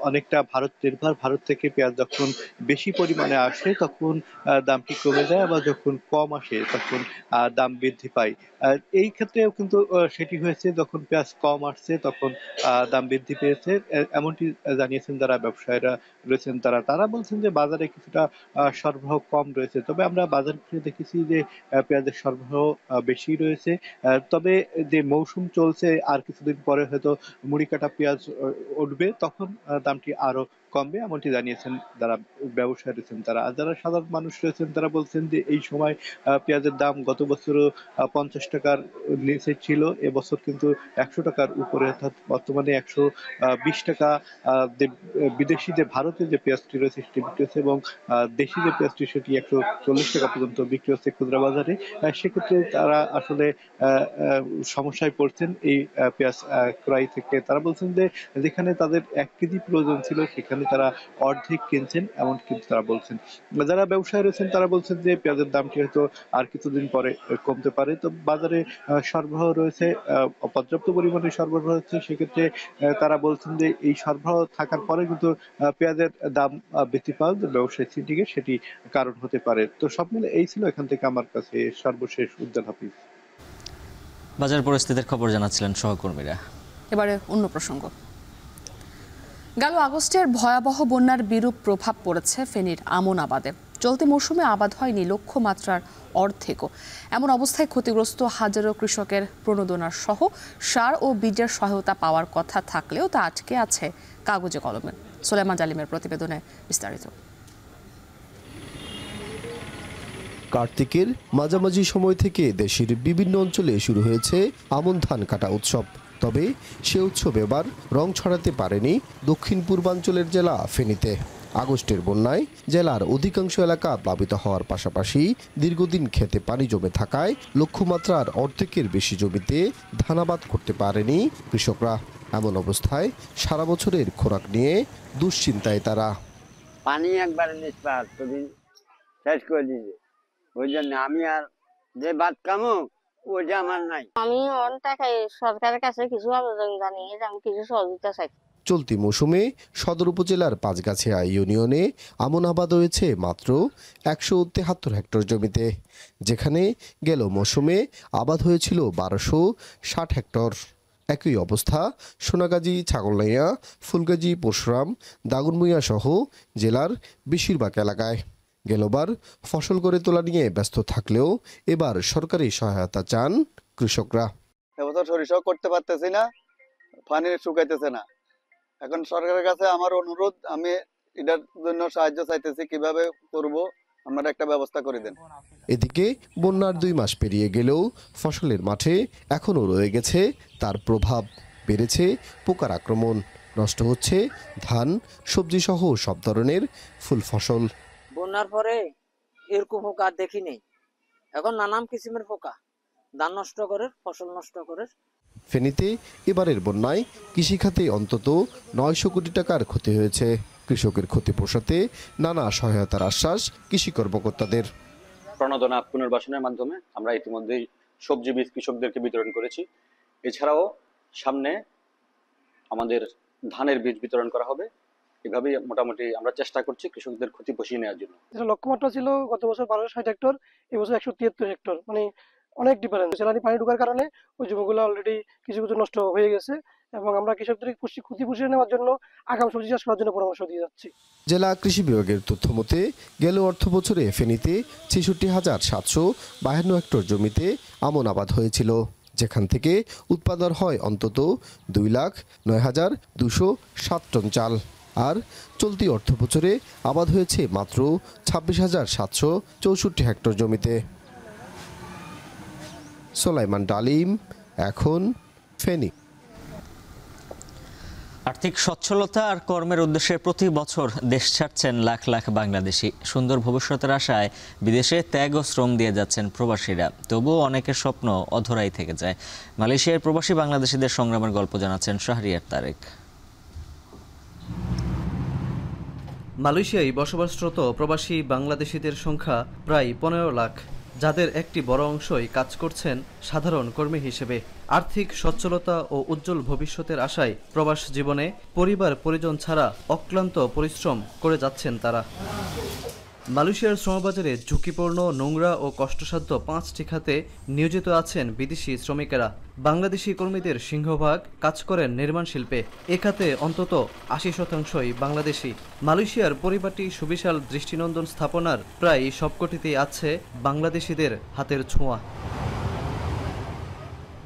অনেকটা ভারত নির্ভর। ভারত থেকে পেঁয়াজ যখন বেশি পরিমাণে আসে তখন দামটি কমে যায়, আবার যখন কম আসে তখন দাম বৃদ্ধি পায়। এই ক্ষেত্রেও কিন্তু সেটি হয়েছে, যখন পেঁয়াজ কম আসছে তখন দাম বৃদ্ধি পেয়েছে। এমনটি জানিয়েছেন যারা ব্যবসায়ীরা রয়েছেন তারা বলছেন যে বাজারে কিছুটা সরবরাহ কম রয়েছে। তবে আমরা বাজার ঘুরে দেখেছি যে পেঁয়াজের সরবরাহ বেশি রয়েছে। তবে যে মৌসুম চলছে, আর কিছুদিন পরে হয়তো মুড়ি কাটা পেঁয়াজ উঠবে, তখন দামটি আরো কমবে, এমনটি জানিয়েছেন যারা ব্যবসায়ী রয়েছেন তারা। আর যারা সাধারণ মানুষ রয়েছেন তারা বলছেন যে এই সময় পেঁয়াজের দাম গত বছরও 50 টাকার নিচে ছিল, এবছর কিন্তু 100 টাকার উপরে, অর্থাৎ বর্তমানে 120 টাকা বিদেশি যে ভারতে যে পেঁয়াজটি রয়েছে সেটি বিক্রি হচ্ছে, এবং দেশি যে পেঁয়াজটি সেটি 140 টাকা পর্যন্ত বিক্রি হচ্ছে খুচরা বাজারে। সেক্ষেত্রে তারা আসলে সমস্যায় পড়ছেন এই পেঁয়াজ ক্রয় থেকে। তারা বলছেন যে যেখানে তাদের 1 কেজি প্রয়োজন ছিল সেখানে তারা অর্ধেক কিনছেন, এমন কিন্তু তারা বলছেন। যারা ব্যবসায়ী রয়েছেন তারা বলছেন যে পেঁয়াজের দামটি হয়তো আর কিছুদিন পরে কমতে পারে। তো বাজারে সরবরাহ রয়েছে, পর্যাপ্ত পরিমাণে সরবরাহ হচ্ছে। সেক্ষেত্রে তারা বলছেন যে এই সরবরাহ থাকার পরে কিন্তু পেঁয়াজের দাম বৃদ্ধি পাওয়ার যে ব্যবসায়িক সিন্ডিকেট সেটি কারণ হতে পারে। তো সব মিলে এই ছিল এখান থেকে আমার কাছে সর্বশেষ। উদ্যান হাফিজ। বাজার পরিস্থিতির খবর জানাচ্ছিলেন সহকর্মীরা। এবারে অন্য প্রসঙ্গ। গেল আগস্টের ভয়াবহ বন্যার বিরূপ প্রভাব পড়েছে ফেনীর আমন আবাদে। চলতি মৌসুমে আবাদ হয়নি লক্ষ্যমাত্রার অর্ধেকও। এমন অবস্থায় ক্ষতিগ্রস্ত হাজারো কৃষকের প্রণোদনার সহ সার ও বীজের সহায়তা পাওয়ার কথা থাকলেও তা আটকে আছে কাগজে কলমে। সোলেমান জালিমের প্রতিবেদনে বিস্তারিত। কার্তিকের মাঝামাঝি সময় থেকে দেশের বিভিন্ন অঞ্চলে শুরু হয়েছে আমন ধান কাটা উৎসব। তবে সে উৎসব এবার রং ছড়াতে পারেনি দক্ষিণ পূর্বাঞ্চলের জেলা ফেনীতে। আগস্টের বন্যায় জেলার অধিকাংশ এলাকা প্লাবিত হওয়ার পাশাপাশি দীর্ঘদিন খেতে পানি জমে থাকায় লক্ষ্যমাত্রার অর্ধেকের বেশি জমিতে ধানাবাদ করতে পারেনি কৃষকরা। এমন অবস্থায় সারা বছরের খোরাক নিয়ে দুশ্চিন্তায় তারা। পানি একবার শেষ করে দিয়েছে, ওই জন্য আমি আর যে বাদ কামো ওইটা আমার নাই। আমি সরকারের কাছে কিছু আবেদন জানিয়ে আমি কিছু সহযোগিতা চাই। চলতি মৌসুমে সদর উপজেলার পাঁচগাছিয়া ইউনিয়নে আমন আবাদ হয়েছে মাত্র 173 হেক্টর জমিতে, যেখানে গেল মৌসুমে আবাদ হয়েছিল 1260 হেক্টর। একই অবস্থা সোনাগাজী, ছাগলনাইয়া, ফুলগাজী, পরশুরাম, দাগনভূঞা সহ জেলার বেশিরভাগ এলাকায়। গেলবার ফসল করে তোলা নিয়ে ব্যস্ত থাকলেও এবার সরকারি সহায়তা চান কৃষকরা। এবছর সরিষাও করতে পারতেছি না, পানি শুকাইতেছে না। এখন সরকারের কাছে আমার অনুরোধ, আমি এটার জন্য সাহায্য চাইতেছি, কিভাবে করব আমরা একটা ব্যবস্থা করে দেন। এদিকে বন্যার 2 মাস পেরিয়ে গেলেও ফসলের মাঠে এখনও রয়ে গেছে তার প্রভাব। বেড়েছে পোকার আক্রমণ, নষ্ট হচ্ছে ধান, সবজি সহ সব ধরনের ফুল ফসল। বন্যার পরে এরকম পোকা দেখি নেই, এখন নানান কিসিমের পোকা ধান নষ্ট করে, ফসল নষ্ট করে। ফেনীতে এবারের বন্যায় কৃষিখাতে অন্তত 900 কোটি টাকার ক্ষতি হয়েছে। কৃষকের ক্ষতি পোষাতে নানা সহায়তার আশ্বাস কৃষি কর্মকর্তাদের। প্রণোদনা পুনর্বাসনের মাধ্যমে আমরা ইতিমধ্যেই সবজি বীজ কৃষকদেরকে বিতরণ করেছি। এছাড়াও সামনে আমাদের ধানের বীজ বিতরণ করা হবে। এভাবেই মোটামুটি আমরা চেষ্টা করছি কৃষকদের ক্ষতি পুষিয়ে নেওয়ার জন্য। লক্ষ্যমাত্রা ছিল গত বছর 1260 হেক্টর, এবছর 173 হেক্টর, মানে অনেক ডিফারেন্স। জ্বালানি পানি ঢোকার কারণে ওই জমিগুলো অলরেডি কিছু কিছু নষ্ট হয়ে গেছে এবং আমরা কৃষকদের ক্ষতি পুষিয়ে নেওয়ার জন্য আগাম সবজি চাষ করার জন্য পরামর্শ দিয়ে যাচ্ছি। জেলা কৃষি বিভাগের তথ্য মতে গেল অর্থ বছরে ফেনীতে ৬৬,৭৫২ হেক্টর জমিতে আমন আবাদ হয়েছিল, যেখান থেকে উৎপাদন হয় অন্তত ২,০৯,২০৭ টন চাল। আর চলতি অর্থ বছরে আবাদ হয়েছে মাত্র ২৬,৭৬৪ হেক্টর জমিতে। সোলাইমান ডালিম, এখন ফেনী। আর্থিক সচ্ছলতা আর কর্মের উদ্দেশ্যে প্রতি বছর দেশ ছাড়ছেন লাখ লাখ বাংলাদেশি। সুন্দর ভবিষ্যতের আশায় বিদেশে ত্যাগ ও শ্রম দিয়ে যাচ্ছেন প্রবাসীরা। তবুও অনেকের স্বপ্ন অধরাই থেকে যায়। মালয়েশিয়ার প্রবাসী বাংলাদেশিদের সংগ্রামের গল্প জানাচ্ছেন শাহরিয়ার তারেক। মালয়েশিয়ায় বসবাসরত প্রবাসী বাংলাদেশিদের সংখ্যা প্রায় ১৫ লাখ, যাদের একটি বড় অংশই কাজ করছেন সাধারণ কর্মী হিসেবে। আর্থিক সচ্ছলতা ও উজ্জ্বল ভবিষ্যতের আশায় প্রবাস জীবনে পরিবার পরিজন ছাড়া অক্লান্ত পরিশ্রম করে যাচ্ছেন তারা। মালয়েশিয়ার শ্রমবাজারে ঝুঁকিপূর্ণ, নোংরা ও কষ্টসাধ্য ৫টি খাতে নিয়োজিত আছেন বিদেশি শ্রমিকেরা। বাংলাদেশি কর্মীদের সিংহভাগ কাজ করেন নির্মাণ শিল্পে। এ খাতে অন্তত ৮০% বাংলাদেশি। মালয়েশিয়ার পরিপাটি সুবিশাল দৃষ্টিনন্দন স্থাপনার প্রায় সবকটিতেই আছে বাংলাদেশিদের হাতের ছোঁয়া।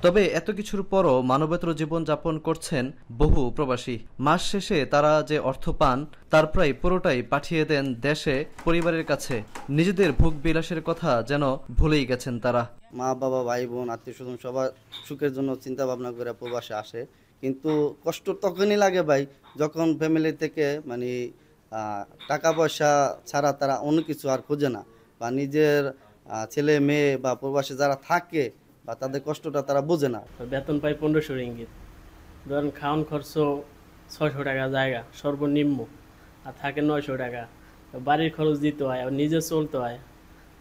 তবে এত কিছুর পরও মানবেতর জীবন যাপন করছেন বহু প্রবাসী। মাস শেষে তারা যে অর্থ পান তার প্রায় পুরোটাই পাঠিয়ে দেন দেশে পরিবারের কাছে। নিজেদের ভোগ বিলাসের কথা যেন ভুলেই গেছেন তারা। মা বাবা, ভাই বোন, আত্মীয় স্বজন সবার সুখের জন্য চিন্তা ভাবনা করে প্রবাসে আসে, কিন্তু কষ্ট তখনই লাগে ভাই যখন ফ্যামিলি থেকে মানে টাকা পয়সা ছাড়া তারা অন্য কিছু আর খোঁজে না, বা নিজের ছেলে মেয়ে বা প্রবাসে যারা থাকে বা তাদের কষ্টটা তারা বোঝে না। বেতন পাই ১৫০০ রিঙ্গিত, ধরেন খাওয়ান খরচ ৬০০ টাকা জায়গা সর্বনিম্ন, আর থাকে ৯০০ টাকা। বাড়ির খরচ দিতে হয়, নিজে চলতে হয়,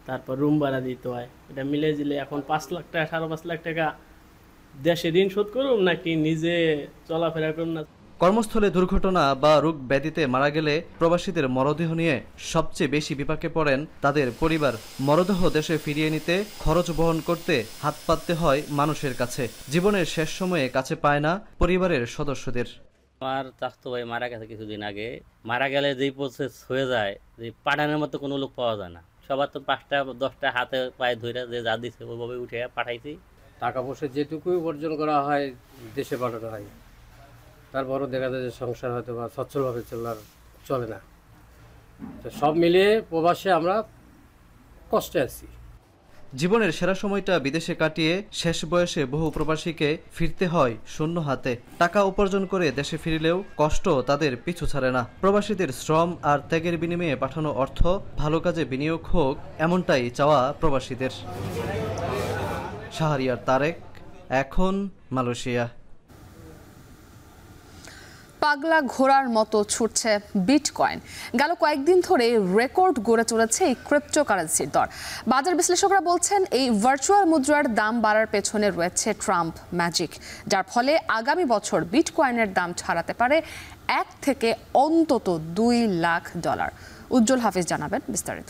তারপর রুম ভাড়া দিতে হয়। এটা মিলে দিলে এখন ৫ লাখ টাকা, ৫.৫ লাখ টাকা দেশে ঋণ শোধ করুন নাকি নিজে চলাফেরা করুন না। কর্মস্থলে দুর্ঘটনা বা রোগ ব্যাধিতে মারা গেলে প্রবাসীদের মরদেহ নিয়ে সবচেয়ে বেশি বিপাকে পড়েন তাদের পরিবার। মরদেহ দেশে ফিরিয়ে নিতে খরচ বহন করতে হাত পাততে হয় মানুষের কাছে। জীবনের শেষ সময়ে কাছে পায় না পরিবারের সদস্যদের। আমার চাচাতো ভাই মারা গেছে কিছুদিন আগে। মারা গেলে যেই প্রসেস হয়ে যায়, যে পাঠানোর মতো কোনো লোক পাওয়া যায় না। সবার তো ৫টা 10টা হাতে পায়ে ধরে যে যা দিচ্ছে ওইভাবে উঠে পাঠাইছি। টাকা পয়সা যেটুকু উপার্জন করা হয় দেশে পাঠানো হয়, তারপরও দেখা যায় যে সংসার হয়তো বা সচ্ছলভাবে চলে না। তো সব মিলিয়ে প্রবাসে আমরা কষ্টে আছি। জীবনের সেরা সময়টা বিদেশে কাটিয়ে শেষ বয়সে বহু প্রবাসীকে ফিরতে হয় শূন্য হাতে। টাকা উপার্জন করে দেশে ফিরলেও কষ্ট তাদের পিছু ছাড়ে না। প্রবাসীদের শ্রম আর ত্যাগের বিনিময়ে পাঠানো অর্থ ভালো কাজে বিনিয়োগ হোক, এমনটাই চাওয়া প্রবাসীদের। শাহরিয়ার তারেক, এখন মালয়েশিয়া। পাগলা ঘোড়ার মতো ছুটছে বিটকয়েন। গেল কয়েকদিন ধরে রেকর্ড গড়ে চলেছে এই ক্রিপ্টোকারেন্সির দর। বাজার বিশ্লেষকরা বলছেন এই ভার্চুয়াল মুদ্রার দাম বাড়ার পেছনে রয়েছে ট্রাম্প ম্যাজিক, যার ফলে আগামী বছর বিটকয়েনের দাম ছাড়াতে পারে 1 থেকে অন্তত $2 লাখ। উজ্জ্বল হাফিজ জানাবেন বিস্তারিত।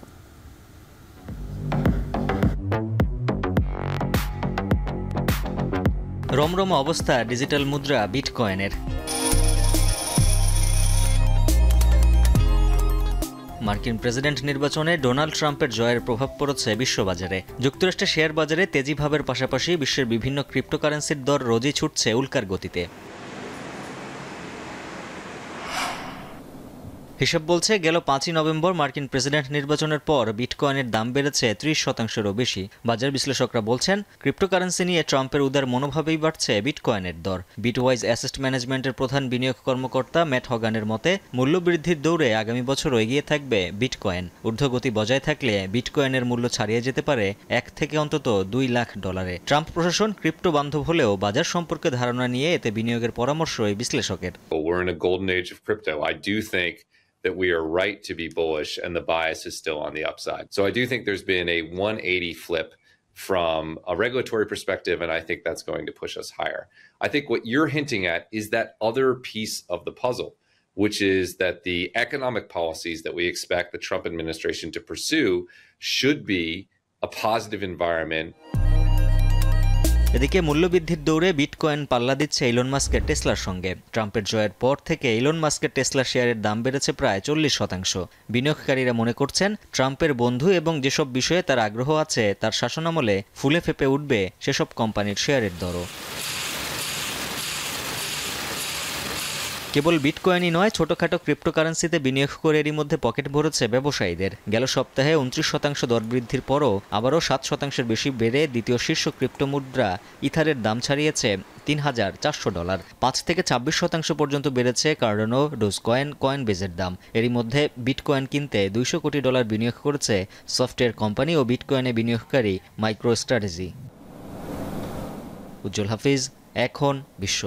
রমরমা অবস্থা ডিজিটাল মুদ্রা বিটকয়েনের। মার্কিন প্রেসিডেন্ট নির্বাচনে ডোনাল্ড ট্রাম্পের জয়ের প্রভাব পড়েছে বিশ্ববাজারে। যুক্তরাষ্ট্রের শেয়ার বাজারে তেজিভাবের পাশাপাশি বিশ্বের বিভিন্ন ক্রিপ্টোকারেন্সির দর রোজই ছুটছে উল্কার গতিতে। হিসাব বলছে গেল 5ই নভেম্বর মার্কিন প্রেসিডেন্ট নির্বাচনের পর বিটকয়েনের দাম বেড়েছে 30%-এরও বেশি। বাজার বিশ্লেষকরা বলছেন ক্রিপ্টোকারেন্সি নিয়ে ট্রাম্পের উদার মনোভাবেই বাড়ছে বিটকয়েনের দর। বিটওয়াইজ অ্যাসেট ম্যানেজমেন্টের প্রধান বিনিয়োগ কর্মকর্তা ম্যাট হগানের মতে মূল্য বৃদ্ধির দৌড়ে আগামী বছরও এগিয়ে থাকবে বিটকয়েন। ঊর্ধ্বগতি বজায় থাকলে বিটকয়েনের মূল্য ছাড়িয়ে যেতে পারে 1 থেকে অন্তত $2 লাখ। ট্রাম্প প্রশাসন ক্রিপ্টো বান্ধব হলেও বাজার সম্পর্কে ধারণা নিয়ে এতে বিনিয়োগের পরামর্শ এই বিশ্লেষকের। We're in a golden age of crypto. I do think that we are right to be bullish and the bias is still on the upside. So I do think there's been a 180 flip from a regulatory perspective, and I think that's going to push us higher. I think what you're hinting at is that other piece of the puzzle, which is that the economic policies that we expect the Trump administration to pursue should be a positive environment. এদিকে মূল্যবৃদ্ধির দৌড়ে bitcoin পাল্লা দিচ্ছে Elon মাস্কের টেসলার সঙ্গে। ট্রাম্পের জয়ের পর থেকে ইলন মাস্কের টেসলা শেয়ারের দাম বেড়েছে প্রায় 40%। বিনিয়োগকারীরা মনে করছেন ট্রাম্পের বন্ধু এবং যেসব বিষয়ে তার আগ্রহ আছে তার শাসনামলে ফুলে ফেপে উঠবে সেসব কোম্পানির শেয়ারের দরও। কেবল বিটকয়েনই নয়, ছোটখাটো ক্রিপ্টোকারেন্সিতে বিনিয়োগ করে এরই মধ্যে পকেট ভরেছে ব্যবসায়ীদের। গেল সপ্তাহে 29% দর বৃদ্ধির পরও আবারও 7% বেশি বেড়ে দ্বিতীয় শীর্ষ ক্রিপ্টো মুদ্রা ইথারের দাম ছাড়িয়েছে $3,400। 5 থেকে 26% পর্যন্ত বেড়েছে কার্ডানো, ডোজকয়েন, কয়েনবেজের দাম। এরই মধ্যে বিটকয়েন কিনতে $200 কোটি বিনিয়োগ করেছে সফটওয়্যার কোম্পানি ও বিটকয়েনে বিনিয়োগকারী মাইক্রোস্ট্র্যাটেজি। উজ্জ্বল হাফিজ, এখন বিশ্ব।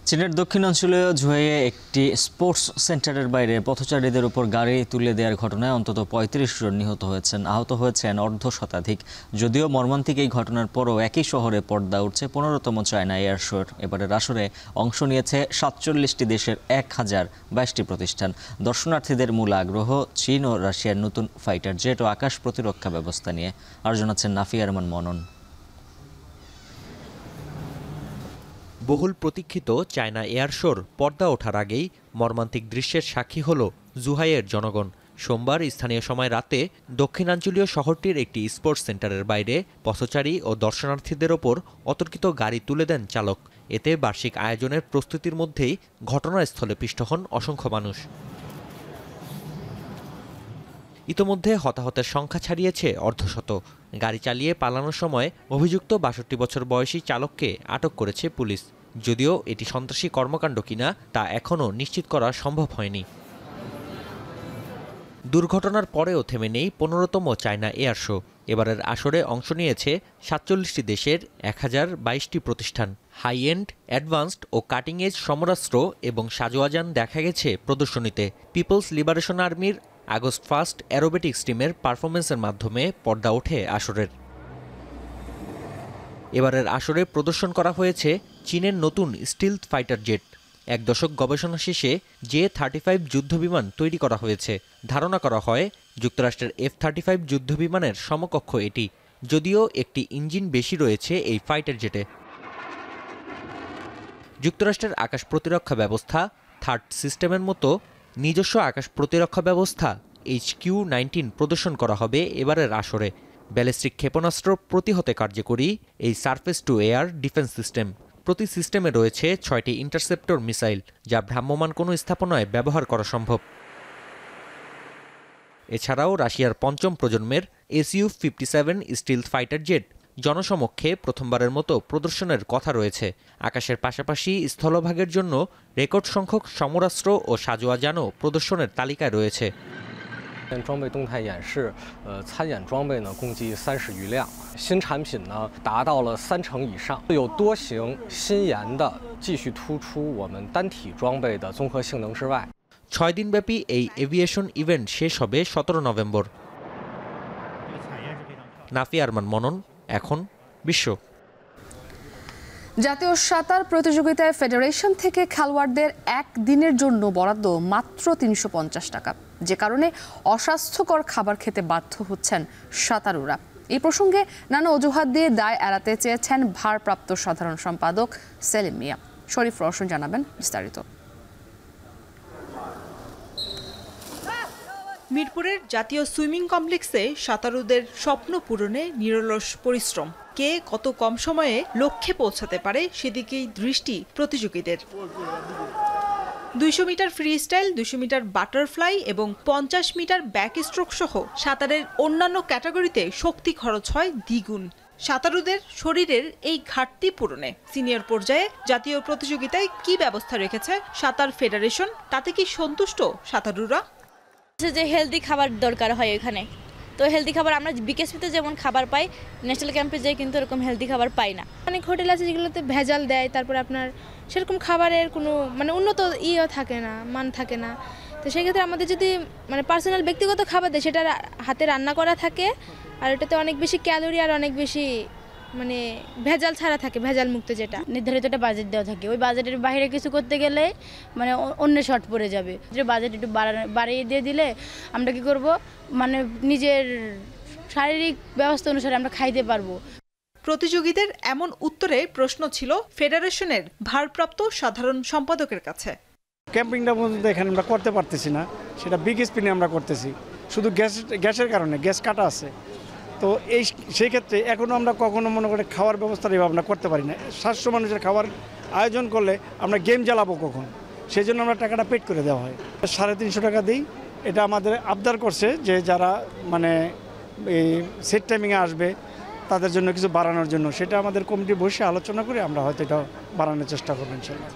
চীনের দক্ষিণাঞ্চলীয় জুহাইয়ে একটি স্পোর্টস সেন্টারের বাইরে পথচারীদের উপর গাড়ি তুলে দেওয়ার ঘটনায় অন্তত 35 জন নিহত হয়েছেন, আহত হয়েছেন অর্ধশতাধিক। যদিও মর্মান্তিক এই ঘটনার পরও একই শহরে পর্দা উঠছে 15তম চায়না এয়ার শোর। এবারের আসরে অংশ নিয়েছে 47টি দেশের 1022টি প্রতিষ্ঠান। দর্শনার্থীদের মূল আগ্রহ চীন ও রাশিয়ার নতুন ফাইটার জেট ও আকাশ প্রতিরক্ষা ব্যবস্থা নিয়ে। আর জানাচ্ছেন নাফিয়া আরমান মনন। বহুল প্রতীক্ষিত চায়না এয়ার শোর পর্দা ওঠার আগেই মর্মান্তিক দৃশ্যের সাক্ষী হল জুহাইয়ের জনগণ। সোমবার স্থানীয় সময় রাতে দক্ষিণাঞ্চলীয় শহরটির একটি স্পোর্টস সেন্টারের বাইরে পথচারী ও দর্শনার্থীদের ওপর অতর্কিত গাড়ি তুলে দেন চালক। এতে বার্ষিক আয়োজনের প্রস্তুতির মধ্যেই ঘটনাস্থলে পিষ্ট হন অসংখ্য মানুষ। ইতোমধ্যে হতাহতের সংখ্যা ছাড়িয়েছে অর্ধশত। গাড়ি চালিয়ে পালানোর সময় অভিযুক্ত 62 বছর বয়সী চালককে আটক করেছে পুলিশ। যদিও এটি সন্ত্রাসী কর্মকাণ্ড কিনা তা এখনও নিশ্চিত করা সম্ভব হয়নি। দুর্ঘটনার পরেও থেমে নেই 15তম চায়না এয়ার শো। এবারের আসরে অংশ নিয়েছে 47টি দেশের 1022টি প্রতিষ্ঠান। হাই এন্ড, অ্যাডভান্সড ও কাটিং এজ সমরাস্ত্র এবং সাজোয়াজান দেখা গেছে প্রদর্শনীতে। পিপলস লিবারেশন আর্মির আগস্ট 1 অ্যারোবেটিক্স টিমের পারফরমেন্সের মাধ্যমে পর্দা ওঠে আসরের। এবারের আসরে প্রদর্শন করা হয়েছে চীনের নতুন স্টিলথ ফাইটার জেট। 1 দশক গবেষণা শেষে J-35 যুদ্ধবিমান তৈরি করা হয়েছে। ধারণা করা হয় যুক্তরাষ্ট্রের F-35 যুদ্ধবিমানের সমকক্ষ এটি, যদিও একটি ইঞ্জিন বেশি রয়েছে এই ফাইটার জেটে। যুক্তরাষ্ট্রের আকাশ প্রতিরক্ষা ব্যবস্থা থার্ড সিস্টেমের মতো নিজস্ব আকাশ প্রতিরক্ষা ব্যবস্থা HQ-19 প্রদর্শন করা হবে এবারের আসরে। ব্যালিস্টিক ক্ষেপণাস্ত্র প্রতিহতে কার্যকরী এই surface two air defence system. প্রতি সিস্টেমে রয়েছে 6টি ইন্টারসেপ্টর মিসাইল, যা ভ্রাম্যমাণ কোনো স্থাপনায় ব্যবহার করা সম্ভব। এছাড়াও রাশিয়ার 5ম প্রজন্মের Su-57 স্টিলথ ফাইটার জেট জনসমক্ষে প্রথমবারের মতো প্রদর্শনের কথা রয়েছে। আকাশের পাশাপাশি স্থলভাগের জন্য রেকর্ড সংখ্যক সমরাস্ত্র ও সাজোয়াজানও প্রদর্শনের তালিকায় রয়েছে। 装备动态演示，参演装备呢共计30余辆，新产品呢达到了30%以上，有多型新研的继续突出我们单体装备的综合性能之外。 6 দিনব্যাপী এই এভিয়েশন ইভেন্ট শেষ হবে 17 নভেম্বর। নাফিয়া আরমান মনন, এখন বিশ্ব। জাতীয় সাঁতার প্রতিযোগিতায় ফেডারেশন থেকে খেলোয়াড়দের একদিনের জন্য বরাদ্দ মাত্র 350 টাকা, যে কারণে অস্বাস্থ্যকর খাবার খেতে বাধ্য হচ্ছেন সাঁতারুরা। এই প্রসঙ্গে নানা অজুহাত দিয়ে দায় এড়াতে চেয়েছেন ভারপ্রাপ্ত সাধারণ সম্পাদক সেলিম মিয়া। শরীফ রওশন জানাবেন বিস্তারিত। মিরপুরের জাতীয় সুইমিং কমপ্লেক্সে সাঁতারুদের স্বপ্ন পূরণে নিরলস পরিশ্রম। কে কত কম সময়ে লক্ষ্যে পৌঁছাতে পারে সেদিকেই দৃষ্টি প্রতিযোগীদের। 200 metre freestyle, 200 metre butterfly এবং 50 মিটার ব্যাক স্ট্রোক সহ সাঁতারের অন্যান্য ক্যাটাগরিতে শক্তি খরচ হয় দ্বিগুণ। সাঁতারুদের শরীরের এই ঘাটতি পূরণে সিনিয়র পর্যায়ে জাতীয় প্রতিযোগিতায় কি ব্যবস্থা রেখেছে সাঁতার ফেডারেশন, তাতে কি সন্তুষ্ট সাঁতারুরা? যে হেলদি খাবার দরকার হয় এখানে, তো হেলদি খাবার আমরা বিকেএসপিতে যেমন খাবার পাই, ন্যাশনাল ক্যাম্পে যাই কিন্তু এরকম হেলদি খাবার পাই না। অনেক হোটেল আছে যেগুলোতে ভেজাল দেয়, তারপর আপনার সেরকম খাবারের কোনো উন্নত থাকে না, মান থাকে না। তো সেক্ষেত্রে আমাদের যদি পার্সোনাল ব্যক্তিগত খাবার দেয়, সেটা হাতে রান্না করা থাকে, আর এটাতে অনেক বেশি ক্যালোরি আর অনেক বেশি ভেজাল ছাড়া থাকে, ভেজাল মুক্ত, যেটা নির্ধারিত একটা বাজেট দেওয়া থাকে। ওই বাজেটের বাইরে কিছু করতে গেলে অন্য শর্ট পড়ে যাবে। যে বাজেট একটু বাড়িয়ে দিয়ে দিলে আমরা কি করব, নিজের শারীরিক ব্যবস্থা অনুসারে আমরা খাইতে পারবো। প্রতিযোগীদের এমন উত্তরে প্রশ্ন ছিল ফেডারেশনের ভারপ্রাপ্ত সাধারণ সম্পাদকের কাছে। ক্যাম্পিংটা পর্যন্ত এখানে আমরা করতে পারতেছি না, সেটা বিগ স্পিনে আমরা করতেছি, শুধু গ্যাসের কারণে, গ্যাস কাটা আছে। তো সেই ক্ষেত্রে এখনও আমরা কখনো মনে করে খাওয়ার ব্যবস্থাটা এভাবে আমরা করতে পারি না। 700 মানুষের খাবার আয়োজন করলে আমরা গেম জ্বালাবো কখন, সেই জন্য আমরা টাকাটা পেড করে দেওয়া হয়। 350 টাকা দিই। এটা আমাদের আবদার করছে যে যারা মানে এই সেট টাইমিংয়ে আসবে তাদের জন্য কিছু বাড়ানোর জন্য, সেটা আমাদের কমিটি বসে আলোচনা করে আমরা হয়তো এটা বাড়ানোর চেষ্টা করবো ইনশাল্লাহ।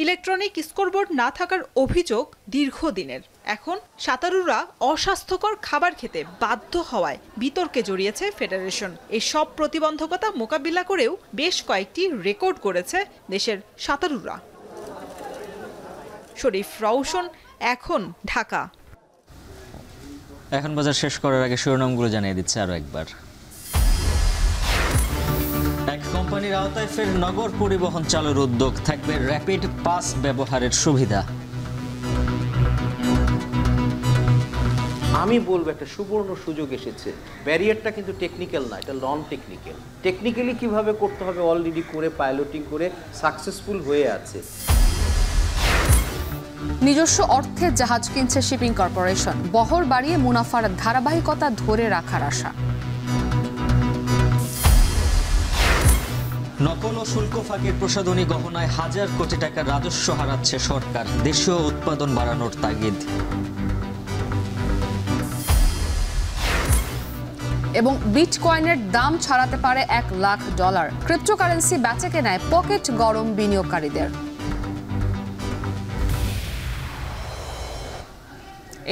ইলেকট্রনিক স্কোরবোর্ড না থাকার অভিযোগ দীর্ঘদিনের। এখন সাঁতারুরা অস্বাস্থ্যকর খাবার খেতে বাধ্য হওয়ায় বিতর্কে জড়িয়েছে ফেডারেশন। এই সব প্রতিবন্ধকতা মোকাবিলা করেও বেশ কয়েকটি রেকর্ড করেছে দেশের সাঁতারুরা। শরীফ রওশন, এখন, ঢাকা। এখন বাজার শেষ করার আগে শিরোনামগুলো জানিয়ে দিচ্ছে আরো একবার। এক কোম্পানির আওতায় ফের নগর পরিবহন চালুর উদ্যোগ, থাকবে র্যাপিড পাস ব্যবহারের সুবিধা। আমি বলবো একটা সুবর্ণ সুযোগ এসেছে। ব্যারিয়ারটা কিন্তু টেকনিক্যাল না, এটা নন টেকনিক্যাল। টেকনিক্যালি কিভাবে করতে হবে অলরেডি করে পাইলটিং করে সাকসেসফুল হয়ে আছে। নিজস্ব অর্থে জাহাজ কিনছে শিপিং কর্পোরেশন, বহর বাড়িয়ে মুনাফার ধারাবাহিকতা ধরে রাখার আশা। নকল ও শুল্ক ফাঁকির প্রসাধনী গহনায় হাজার কোটি টাকার রাজস্ব হারাচ্ছে সরকার, দেশীয় উৎপাদন বাড়ানোর তাগিদ। এবং বিটকয়েনের দাম ছাড়াতে পারে $1 লাখ। ক্রিপ্টোকারেন্সি বেচে কেনায় পকেট গরম বিনিয়োগকারীদের।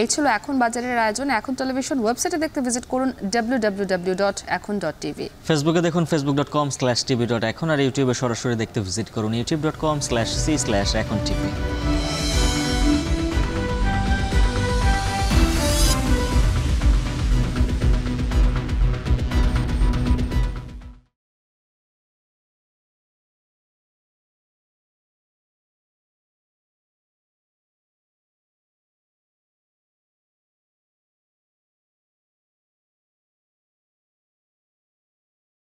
এই ছিল এখন বাজারের আয়োজন। এখন টেলিভিশন ওয়েবসাইটে দেখতে ভিজিট করুন www.ekhon.tv। ফেসবুকে দেখুন facebook.com/tv.ekhon, আর ইউটিউবে সরাসরি দেখতে ভিজিট করুন youtube.com/c/ekhon tv।